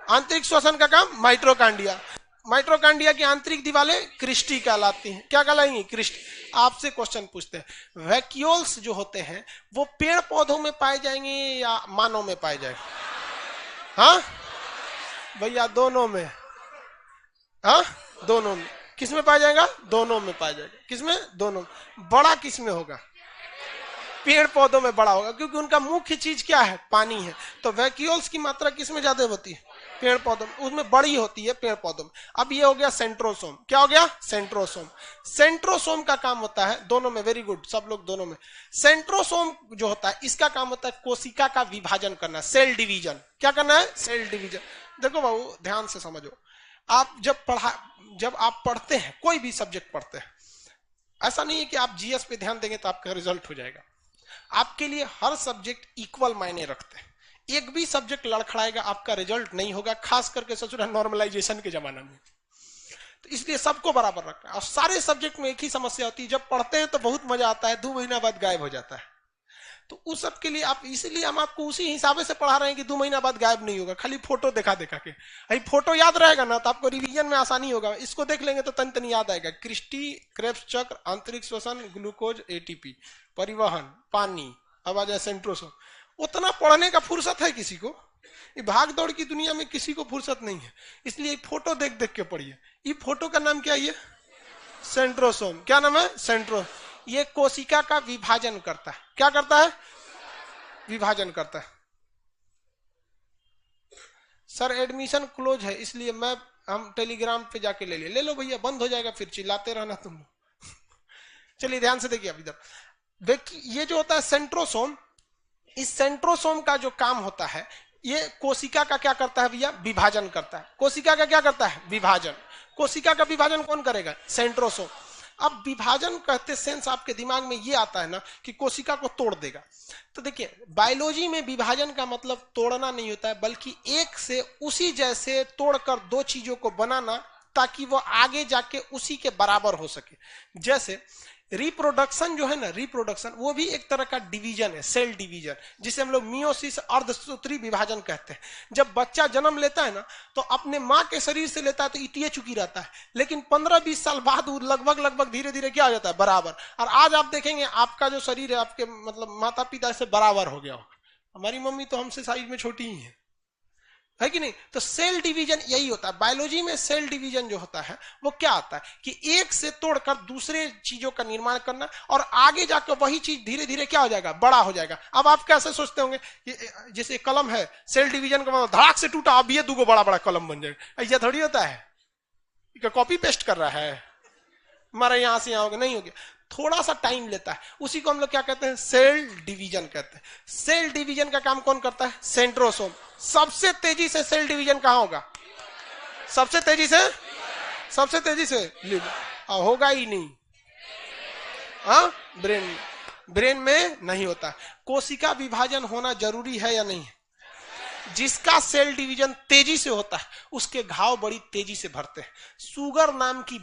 आंतरिक श्वसन का काम माइटोकॉन्ड्रिया। माइटोकॉन्ड्रिया की आंतरिक दीवारें क्रिस्टी कहलाती हैं। क्या कहलाएंगी? क्रिस्टी। आपसे क्वेश्चन पूछते हैं, वैक्यूल्स जो होते हैं वो पेड़ पौधों में पाए जाएंगे या मानव में पाए जाएंगे? हाँ भैया दोनों में। हाँ दोनों में। किस में पाया जाएगा? दोनों में पाया जाएगा। किसमें? दोनों में। बड़ा किस में होगा? पेड़ पौधों में बड़ा होगा, क्योंकि उनका मुख्य चीज क्या है? पानी है। तो वैक्यूल्स की मात्रा किस में ज्यादा होती है? पेड़ पौधों में। उसमें बड़ी होती है पेड़ पौधों में। अब ये हो गया सेंट्रोसोम। क्या हो गया? सेंट्रोसोम। सेंट्रोसोम का काम होता है दोनों में। वेरी गुड, सब लोग दोनों में। सेंट्रोसोम जो होता है इसका काम होता है कोशिका का विभाजन करना, सेल डिवीजन। क्या करना है? Cell division. देखो बाबू ध्यान से समझो, आप जब आप पढ़ते हैं, कोई भी सब्जेक्ट पढ़ते हैं, ऐसा नहीं है कि आप जीएस पे ध्यान देंगे तो आपका रिजल्ट हो जाएगा। आपके लिए हर सब्जेक्ट इक्वल मायने रखते हैं। एक भी सब्जेक्ट लड़खड़ाएगा आपका रिजल्ट नहीं होगा, खास करके ससुरा नॉर्मलाइजेशन के जमाना में। तो इसलिए सबको बराबर रखना है। और सारे सब्जेक्ट में एक ही समस्या होती है, जब पढ़ते हैं तो बहुत मजा आता है, 2 महीना बाद गायब हो जाता है। तो उस सब के लिए आप, इसीलिए हम आपको उसी हिसाब से पढ़ा रहे हैं कि 2 महीना बाद गायब नहीं होगा, खाली फोटो देखा देखा के। अभी फोटो याद रहेगा ना तो आपको रिवीजन में आसानी होगा। इसको देख लेंगे तो तन तन याद आएगा। क्रिस्टी, क्रेब्स चक्र, आंतरिक श्वसन, ग्लूकोज, एटीपी, परिवहन, पानी, अब आ जाए सेंट्रोसोम। उतना पढ़ने का फुर्सत है किसी को? ये भाग दौड़ की दुनिया में किसी को फुर्सत नहीं है। इसलिए फोटो देख देख के पढ़िए। ये फोटो का नाम क्या है? सेंट्रोसोम। क्या नाम है? सेंट्रो। ये कोशिका का विभाजन करता है। क्या करता है? विभाजन करता है। सर एडमिशन क्लोज है, इसलिए हम टेलीग्राम पे जाके ले लो भैया, बंद हो जाएगा फिर चिल्लाते रहना तुम। चलिए ध्यान से देखिए। अब इधर ये जो होता है सेंट्रोसोम, इस सेंट्रोसोम का जो काम होता है, ये कोशिका का क्या करता है भैया? विभाजन करता है। कोशिका का क्या करता है? विभाजन। कोशिका का विभाजन कौन करेगा? सेंट्रोसोम। अब विभाजन कहते सेंस आपके दिमाग में ये आता है ना कि कोशिका को तोड़ देगा। तो देखिए बायोलॉजी में विभाजन का मतलब तोड़ना नहीं होता है, बल्कि एक से उसी जैसे तोड़कर 2 चीजों को बनाना, ताकि वो आगे जाके उसी के बराबर हो सके। जैसे रिप्रोडक्शन जो है ना, रिप्रोडक्शन वो भी एक तरह का डिवीजन है, सेल डिवीजन, जिसे हम लोग मियोसिस, अर्धसूत्री विभाजन कहते हैं। जब बच्चा जन्म लेता है ना तो अपने माँ के शरीर से लेता है तो इतिये चुकी रहता है, लेकिन 15-20 साल बाद वो लगभग धीरे धीरे क्या हो जाता है? बराबर। और आज आप देखेंगे आपका जो शरीर है आपके मतलब माता पिता से बराबर हो गया होगा। हमारी मम्मी तो हमसे साइज में छोटी ही है, है कि नहीं? तो सेल डिवीजन यही होता है बायोलॉजी में। सेल डिवीजन जो होता है वो क्या होता है कि एक से तोड़कर दूसरे चीजों का निर्माण करना, और आगे जाकर वही चीज धीरे धीरे क्या हो जाएगा, बड़ा हो जाएगा। अब आप कैसे सोचते होंगे कि जैसे कलम है, सेल डिवीजन का मतलब धड़ाक से टूटा, अब ये दो बड़ा बड़ा कलम बन जाएगा, ऐसा थोड़ी होता है। कॉपी पेस्ट कर रहा है, हमारा यहां से यहां होगा, नहीं हो गया, थोड़ा सा टाइम लेता है। उसी को हम लोग क्या कहते हैं, सेल डिवीजन कहते हैं। सेल डिवीजन का काम कौन करता है, सेंट्रोसोम। सबसे तेजी से सेल डिवीजन कहां होगा, सबसे तेजी से लिवर। होगा ही नहीं, हाँ, ब्रेन में नहीं होता। कोशिका विभाजन होना जरूरी है या नहीं? जिसका सेल डिवीजन तेजी से होता है उसके घाव बड़ी तेजी से भरते हैं। शुगर नाम की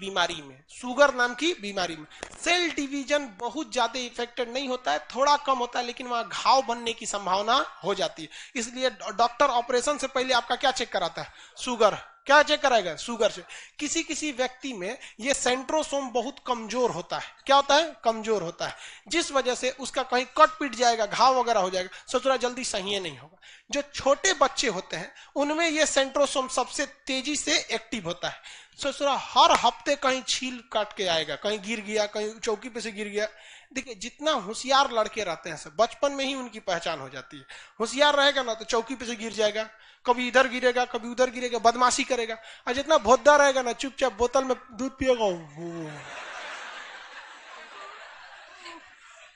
बीमारी में सेल डिवीजन बहुत ज्यादा इफेक्टेड नहीं होता है, थोड़ा कम होता है, लेकिन वहां घाव बनने की संभावना हो जाती है। इसलिए डॉक्टर ऑपरेशन से पहले आपका क्या चेक कराता है, शुगर। क्या चेक कराएगा, शुगर से। किसी किसी व्यक्ति में ये सेंट्रोसोम बहुत कमजोर होता है। क्या होता है, कमजोर होता है, जिस वजह से उसका कहीं कट पिट जाएगा, घाव वगैरह हो जाएगा, ससुरा जल्दी सही नहीं होगा। जो छोटे बच्चे होते हैं उनमें ये सेंट्रोसोम सबसे तेजी से एक्टिव होता है। ससुरा हर हफ्ते कहीं छील काट के आएगा, कहीं गिर गया, कहीं चौकी पे से गिर गया। देखिए जितना होशियार लड़के रहते हैं सब, बचपन में ही उनकी पहचान हो जाती है। होशियार रहेगा ना तो चौकी पे से गिर जाएगा, कभी इधर गिरेगा, कभी उधर गिरेगा, बदमाशी करेगा। और जितना भोद्दा रहेगा ना, चुपचाप बोतल में दूध पिएगा,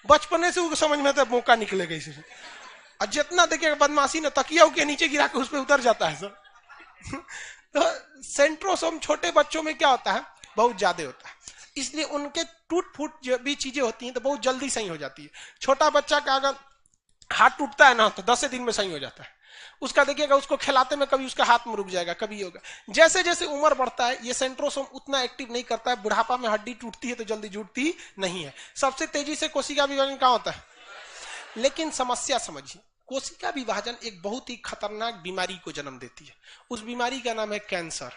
बचपन से उसको समझ में आता है मौका निकलेगा इसे। और जितना देखिएगा बदमाशी ना, तकिया के नीचे गिरा के उस पर उतर जाता है सर। तो सेंट्रोसोम छोटे बच्चों में क्या होता है, बहुत ज्यादा होता है, इसलिए उनके टूट फूट जो भी चीजें होती हैं तो बहुत जल्दी सही हो जाती है। छोटा बच्चा का अगर हाथ टूटता है ना तो 10 दिन में सही हो जाता है। उसका देखिएगा, उसको खिलाते में कभी उसका हाथ में रुक जाएगा, कभी होगा। जैसे जैसे उम्र बढ़ता है ये सेंट्रोसोम उतना एक्टिव नहीं करता है। बुढ़ापा में हड्डी टूटती है तो जल्दी जुड़ती नहीं है। सबसे तेजी से कोशिका विभाजन कहां होता है? लेकिन समस्या समझिए, कोशिका विभाजन एक बहुत ही खतरनाक बीमारी को जन्म देती है। उस बीमारी का नाम है कैंसर।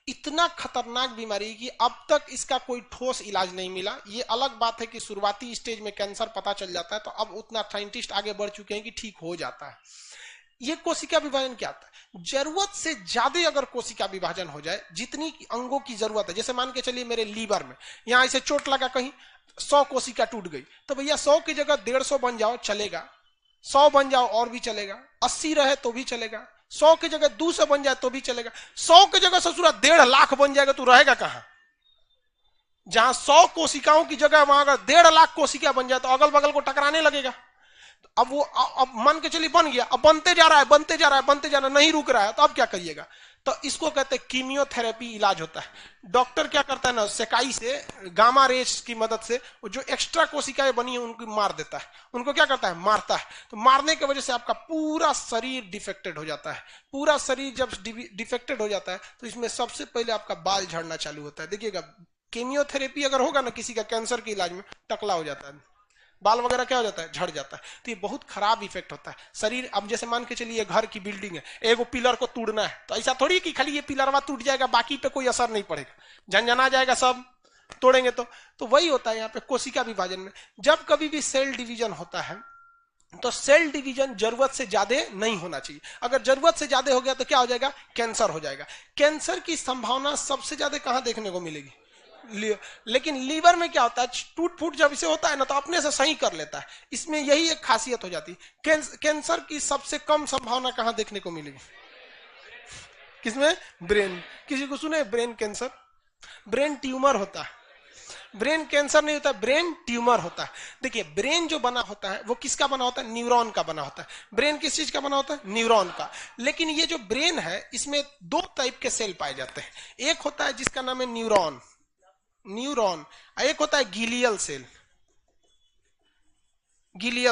इतना खतरनाक बीमारी कि अब तक इसका कोई ठोस इलाज नहीं मिला। ये अलग बात है कि शुरुआती स्टेज में कैंसर पता चल जाता है तो अब उतना साइंटिस्ट आगे बढ़ चुके हैं कि ठीक हो जाता है। ये कोशिका विभाजन क्या होता है, जरूरत से ज्यादा अगर कोशिका विभाजन हो जाए, जितनी अंगों की जरूरत है, जैसे मान के चलिए मेरे लीवर में यहां इसे चोट लगा, कहीं 100 कोशिका टूट गई, तो भैया 100 की जगह 150 बन जाओ चलेगा, 100 बन जाओ और भी चलेगा, 80 रहे तो भी चलेगा, 100 की जगह 200 बन जाए तो भी चलेगा, 100 की जगह ससुरा 1.5 लाख बन जाएगा तो रहेगा कहां? जहां 100 कोशिकाओं की जगह वहां अगर 1.5 लाख कोशिका बन जाए तो अगल बगल को टकराने लगेगा। अब वो अब मान के चलिए बन गया, अब बनते जा रहा है, नहीं रुक रहा है, तो अब क्या करिएगा? तो इसको कहते हैं कीमियोथेरेपी इलाज होता है। डॉक्टर क्या करता है ना, सेकाई से, गामा रेज की मदद से जो एक्स्ट्रा कोशिकाएं बनी है उनको मार देता है। उनको क्या करता है, मारता है। तो मारने की वजह से आपका पूरा शरीर डिफेक्टेड हो जाता है। पूरा शरीर जब डिफेक्टेड हो जाता है तो इसमें सबसे पहले आपका बाल झड़ना चालू होता है। देखिएगा कीमियोथेरेपी अगर होगा ना किसी का कैंसर के इलाज में, टकला हो जाता है, बाल वगैरह क्या हो जाता है, झड़ जाता है। तो ये बहुत खराब इफेक्ट होता है शरीर। अब जैसे मान के चलिए घर की बिल्डिंग है, एगो पिलर को तोड़ना है, तो ऐसा थोड़ी कि खाली ये पिलरवा टूट जाएगा बाकी पे कोई असर नहीं पड़ेगा, झंझना जाएगा सब तोड़ेंगे तो वही होता है यहाँ पे कोशिका विभाजन में। जब कभी भी सेल डिवीजन होता है तो सेल डिवीजन जरूरत से ज्यादा नहीं होना चाहिए। अगर जरूरत से ज्यादा हो गया तो क्या हो जाएगा, कैंसर हो जाएगा। कैंसर की संभावना सबसे ज्यादा कहां देखने को मिलेगी, लेकिन लीवर में क्या होता है, टूट फूट जब इसे होता है ना तो अपने से सही कर लेता है। इसमें यही एक खासियत हो जाती है। कैंसर की सबसे कम संभावना कहां देखने को मिलेगी, किसमें, ब्रेन। किसी को सुने ब्रेन कैंसर? ब्रेन ट्यूमर होता है, ब्रेन कैंसर नहीं होता, ब्रेन ट्यूमर होता है। देखिए ब्रेन जो बना होता है वो किसका बना होता है, न्यूरॉन का बना होता है। ब्रेन किस चीज का बना होता है, न्यूरॉन का। लेकिन ये जो ब्रेन है इसमें 2 टाइप के सेल पाए जाते हैं। एक होता है जिसका नाम है न्यूरॉन, एक होता है गिलियल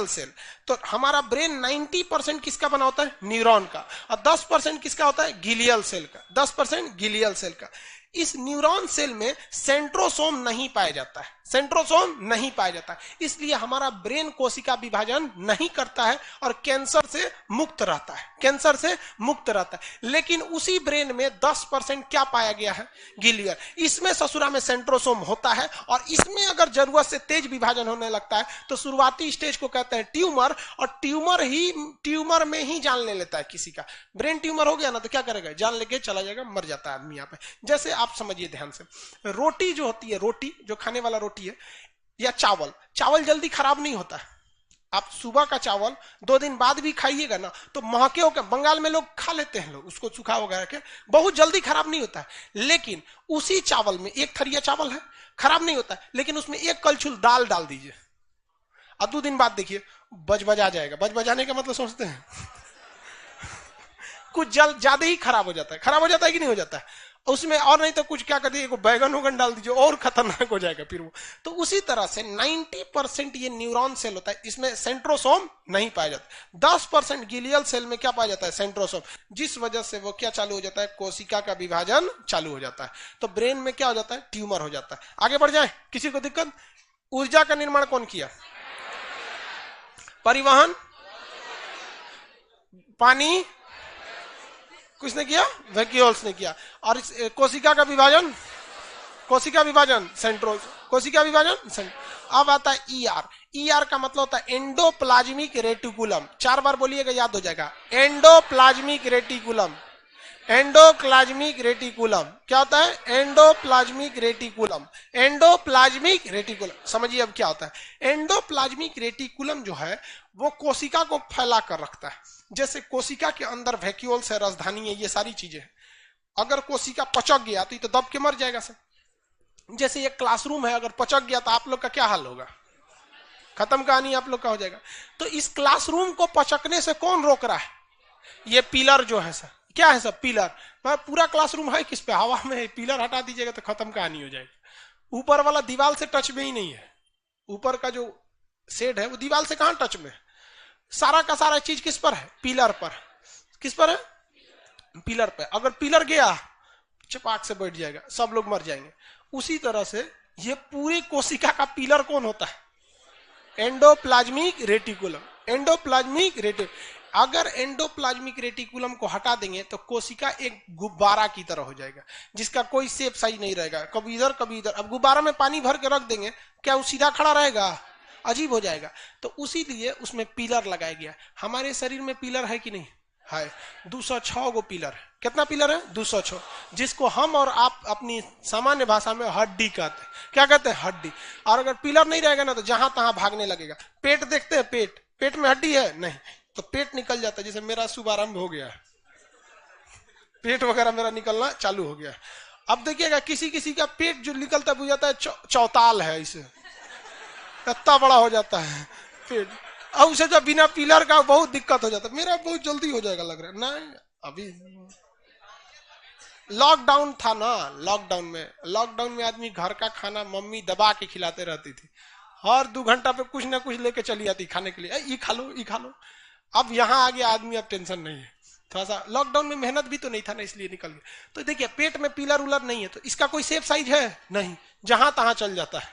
सेल। तो हमारा ब्रेन 90% किसका बना होता है, न्यूरॉन का, और 10% किसका होता है, गिलियल सेल का। 10% गिलियल सेल का। इस न्यूरॉन सेल में सेंट्रोसोम नहीं पाया जाता है, सेंट्रोसोम नहीं पाया जाता है, इसलिए हमारा ब्रेन कोशिका विभाजन नहीं करता है और कैंसर से मुक्त रहता है, कैंसर से मुक्त रहता है। लेकिन उसी ब्रेन में 10% क्या पाया गया है, गिलियर। इसमें ससुरा में सेंट्रोसोम होता है और इसमें अगर जरूरत से तेज विभाजन होने लगता है तो शुरुआती स्टेज को कहते हैं ट्यूमर, और ट्यूमर में ही जान ले लेता है किसी का। ब्रेन ट्यूमर हो गया ना तो क्या करेगा, जान लेके चला जाएगा, मर जाता है आदमी यहाँ पे। जैसे आप समझिए ध्यान से, रोटी जो होती है, रोटी जो खाने वाला रोटी है, या चावल, चावल जल्दी खराब नहीं होता है। आप सुबह का चावल 2 दिन बाद भी खाइएगा ना तो महके होकर, बंगाल में लोग खा लेते हैं, लोग उसको सूखा वगैरह के, बहुत जल्दी खराब नहीं होता है। लेकिन उसी चावल में, एक थरिया चावल है, खराब नहीं होता है, लेकिन उसमें एक कलछुल दाल डाल दीजिए और 2 दिन बाद देखिए बजबजा जाएगा। बजबजाने का मतलब समझते हैं कुछ ज्यादा ही खराब हो जाता है, खराब हो जाता है कि नहीं हो जाता है उसमें। और नहीं तो कुछ क्या करते हैं, बैगन वगन डाल दीजिए और खतरनाक हो जाएगा फिर वो। तो उसी तरह से 90% ये न्यूरॉन सेल होता है, इसमें सेंट्रोसोम नहीं पाया जाता। 10% गिलियल सेल में क्या पाया जाता है, सेंट्रोसोम, जिस वजह से वो क्या चालू हो जाता है, कोशिका का विभाजन चालू हो जाता है। तो ब्रेन में क्या हो जाता है, ट्यूमर हो जाता है। आगे बढ़ जाए, किसी को दिक्कत? ऊर्जा का निर्माण कौन किया, परिवहन, पानी किसने किया, वैक्यूल्स ने किया। और कोशिका का विभाजन, कोशिका विभाजन सेंट्रोस, कोशिका विभाजन सेंट्रोस। अब आता है ईआर। ईआर का मतलब होता है एंडोप्लाज्मिक रेटिकुलम। 4 बार बोलिएगा, याद हो जाएगा। एंडोप्लाज्मिक रेटिकुलम, एंडोप्लाज्मिक रेटिकुलम क्या होता है, एंडोप्लाज्मिक रेटिकुलम, एंडोप्लाज्मिक रेटिकुलम। समझिए अब क्या होता है। एंडोप्लाज्मिक रेटिकुलम जो है वो कोशिका को फैला कर रखता है। जैसे कोशिका के अंदर वैक्यूल्स है, राजधानी है, ये सारी चीजें हैं। अगर कोशिका पचक गया तो ये तो दब के मर जाएगा सर। जैसे ये क्लासरूम है, अगर पचक गया तो आप लोग का क्या हाल होगा, खत्म कहानी आप लोग का हो जाएगा। तो इस क्लासरूम को पचकने से कौन रोक रहा है, ये पिलर जो है सर, क्या है सब, पिलर। पूरा क्लासरूम है किस पे, हवा में है। पिलर हटा दीजिएगा तो खत्म कहानी हो जाएगी। ऊपर वाला दीवार से टच में ही नहीं है, ऊपर का जो शेड है वो दीवार से कहां टच में है। सारा का सारा चीज किस पर है, पिलर पर। किस पर है, पिलर पर। अगर पिलर गया चपाक से बैठ जाएगा, सब लोग मर जाएंगे। उसी तरह से ये पूरी कोशिका का पिलर कौन होता है, एंडोप्लाज्मिक रेटिकुलम, एंडोप्लाज्मिक रेटिकुलम। अगर एंडोप्लाज्मिक रेटिकुलम को हटा देंगे तो कोशिका एक गुब्बारा की तरह हो जाएगा, जिसका कोई शेप साइज नहीं रहेगा, कभी इधर कभी इधर। अब गुब्बारा में पानी भर के रख देंगे, क्या वो सीधा खड़ा रहेगा, अजीब हो जाएगा। तो उसी लिए उसमें पिलर लगाया गया। हमारे शरीर में पिलर है कि नहीं है, 206 गो पिलर। कितना पिलर है, 206, जिसको हम और आप अपनी सामान्य भाषा में हड्डी कहते हैं। क्या कहते हैं, हड्डी। और अगर पिलर नहीं रहेगा ना तो जहां तहां भागने लगेगा। पेट देखते हैं, पेट, पेट में हड्डी है नहीं, तो पेट निकल जाता है। जैसे मेरा शुभारंभ हो गया है, पेट वगैरह मेरा निकलना चालू हो गया है। अब देखिएगा किसी किसी का पेट जो निकलता है जाता है चौताल है, इसे इतना बड़ा हो जाता है पेट। अब उसे जब बिना पिलर का बहुत दिक्कत हो जाता है। मेरा बहुत जल्दी हो जाएगा लग रहा है। नहीं, अभी लॉकडाउन था ना, लॉकडाउन में आदमी घर का खाना मम्मी दबा के खिलाते रहती थी। हर 2 घंटा पे कुछ ना कुछ लेके चली आती खाने के लिए, ये खा लो, ये खा लो। अब यहाँ आ गया आदमी, अब टेंशन नहीं है। थोड़ा सा लॉकडाउन में मेहनत भी तो नहीं था ना, इसलिए निकल गया। तो देखिए पेट में पिलर उलर नहीं है तो इसका कोई शेप साइज है नहीं, जहां तहां चल जाता है।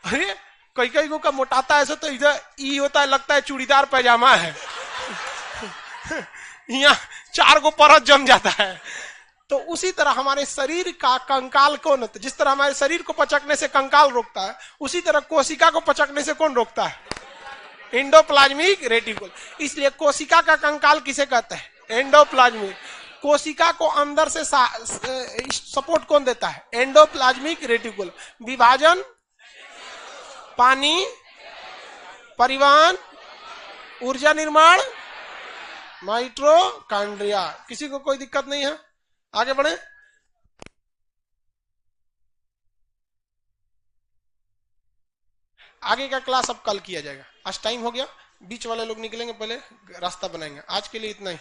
अरे कई को का मोटाता है ऐसा, तो इधर ई होता है, लगता है चूड़ीदार पैजामा है। यहाँ 4 गो परत जम जाता है। तो उसी तरह हमारे शरीर का कंकाल कौन होता है, जिस तरह हमारे शरीर को पचकने से कंकाल रोकता है, उसी तरह कोशिका को पचकने से कौन रोकता है, एंडोप्लाज्मिक रेटिकुलम। इसलिए कोशिका का कंकाल किसे कहते हैं, एंडोप्लाज्मिक। कोशिका को अंदर से सपोर्ट कौन देता है, एंडोप्लाज्मिक रेटिकुलम। विभाजन, पानी, परिवहन, ऊर्जा निर्माण, माइटोकॉन्ड्रिया। किसी को कोई दिक्कत नहीं है, आगे बढ़े। आगे का क्लास अब कल किया जाएगा, आज टाइम हो गया। बीच वाले लोग निकलेंगे, पहले रास्ता बनाएंगे। आज के लिए इतना ही।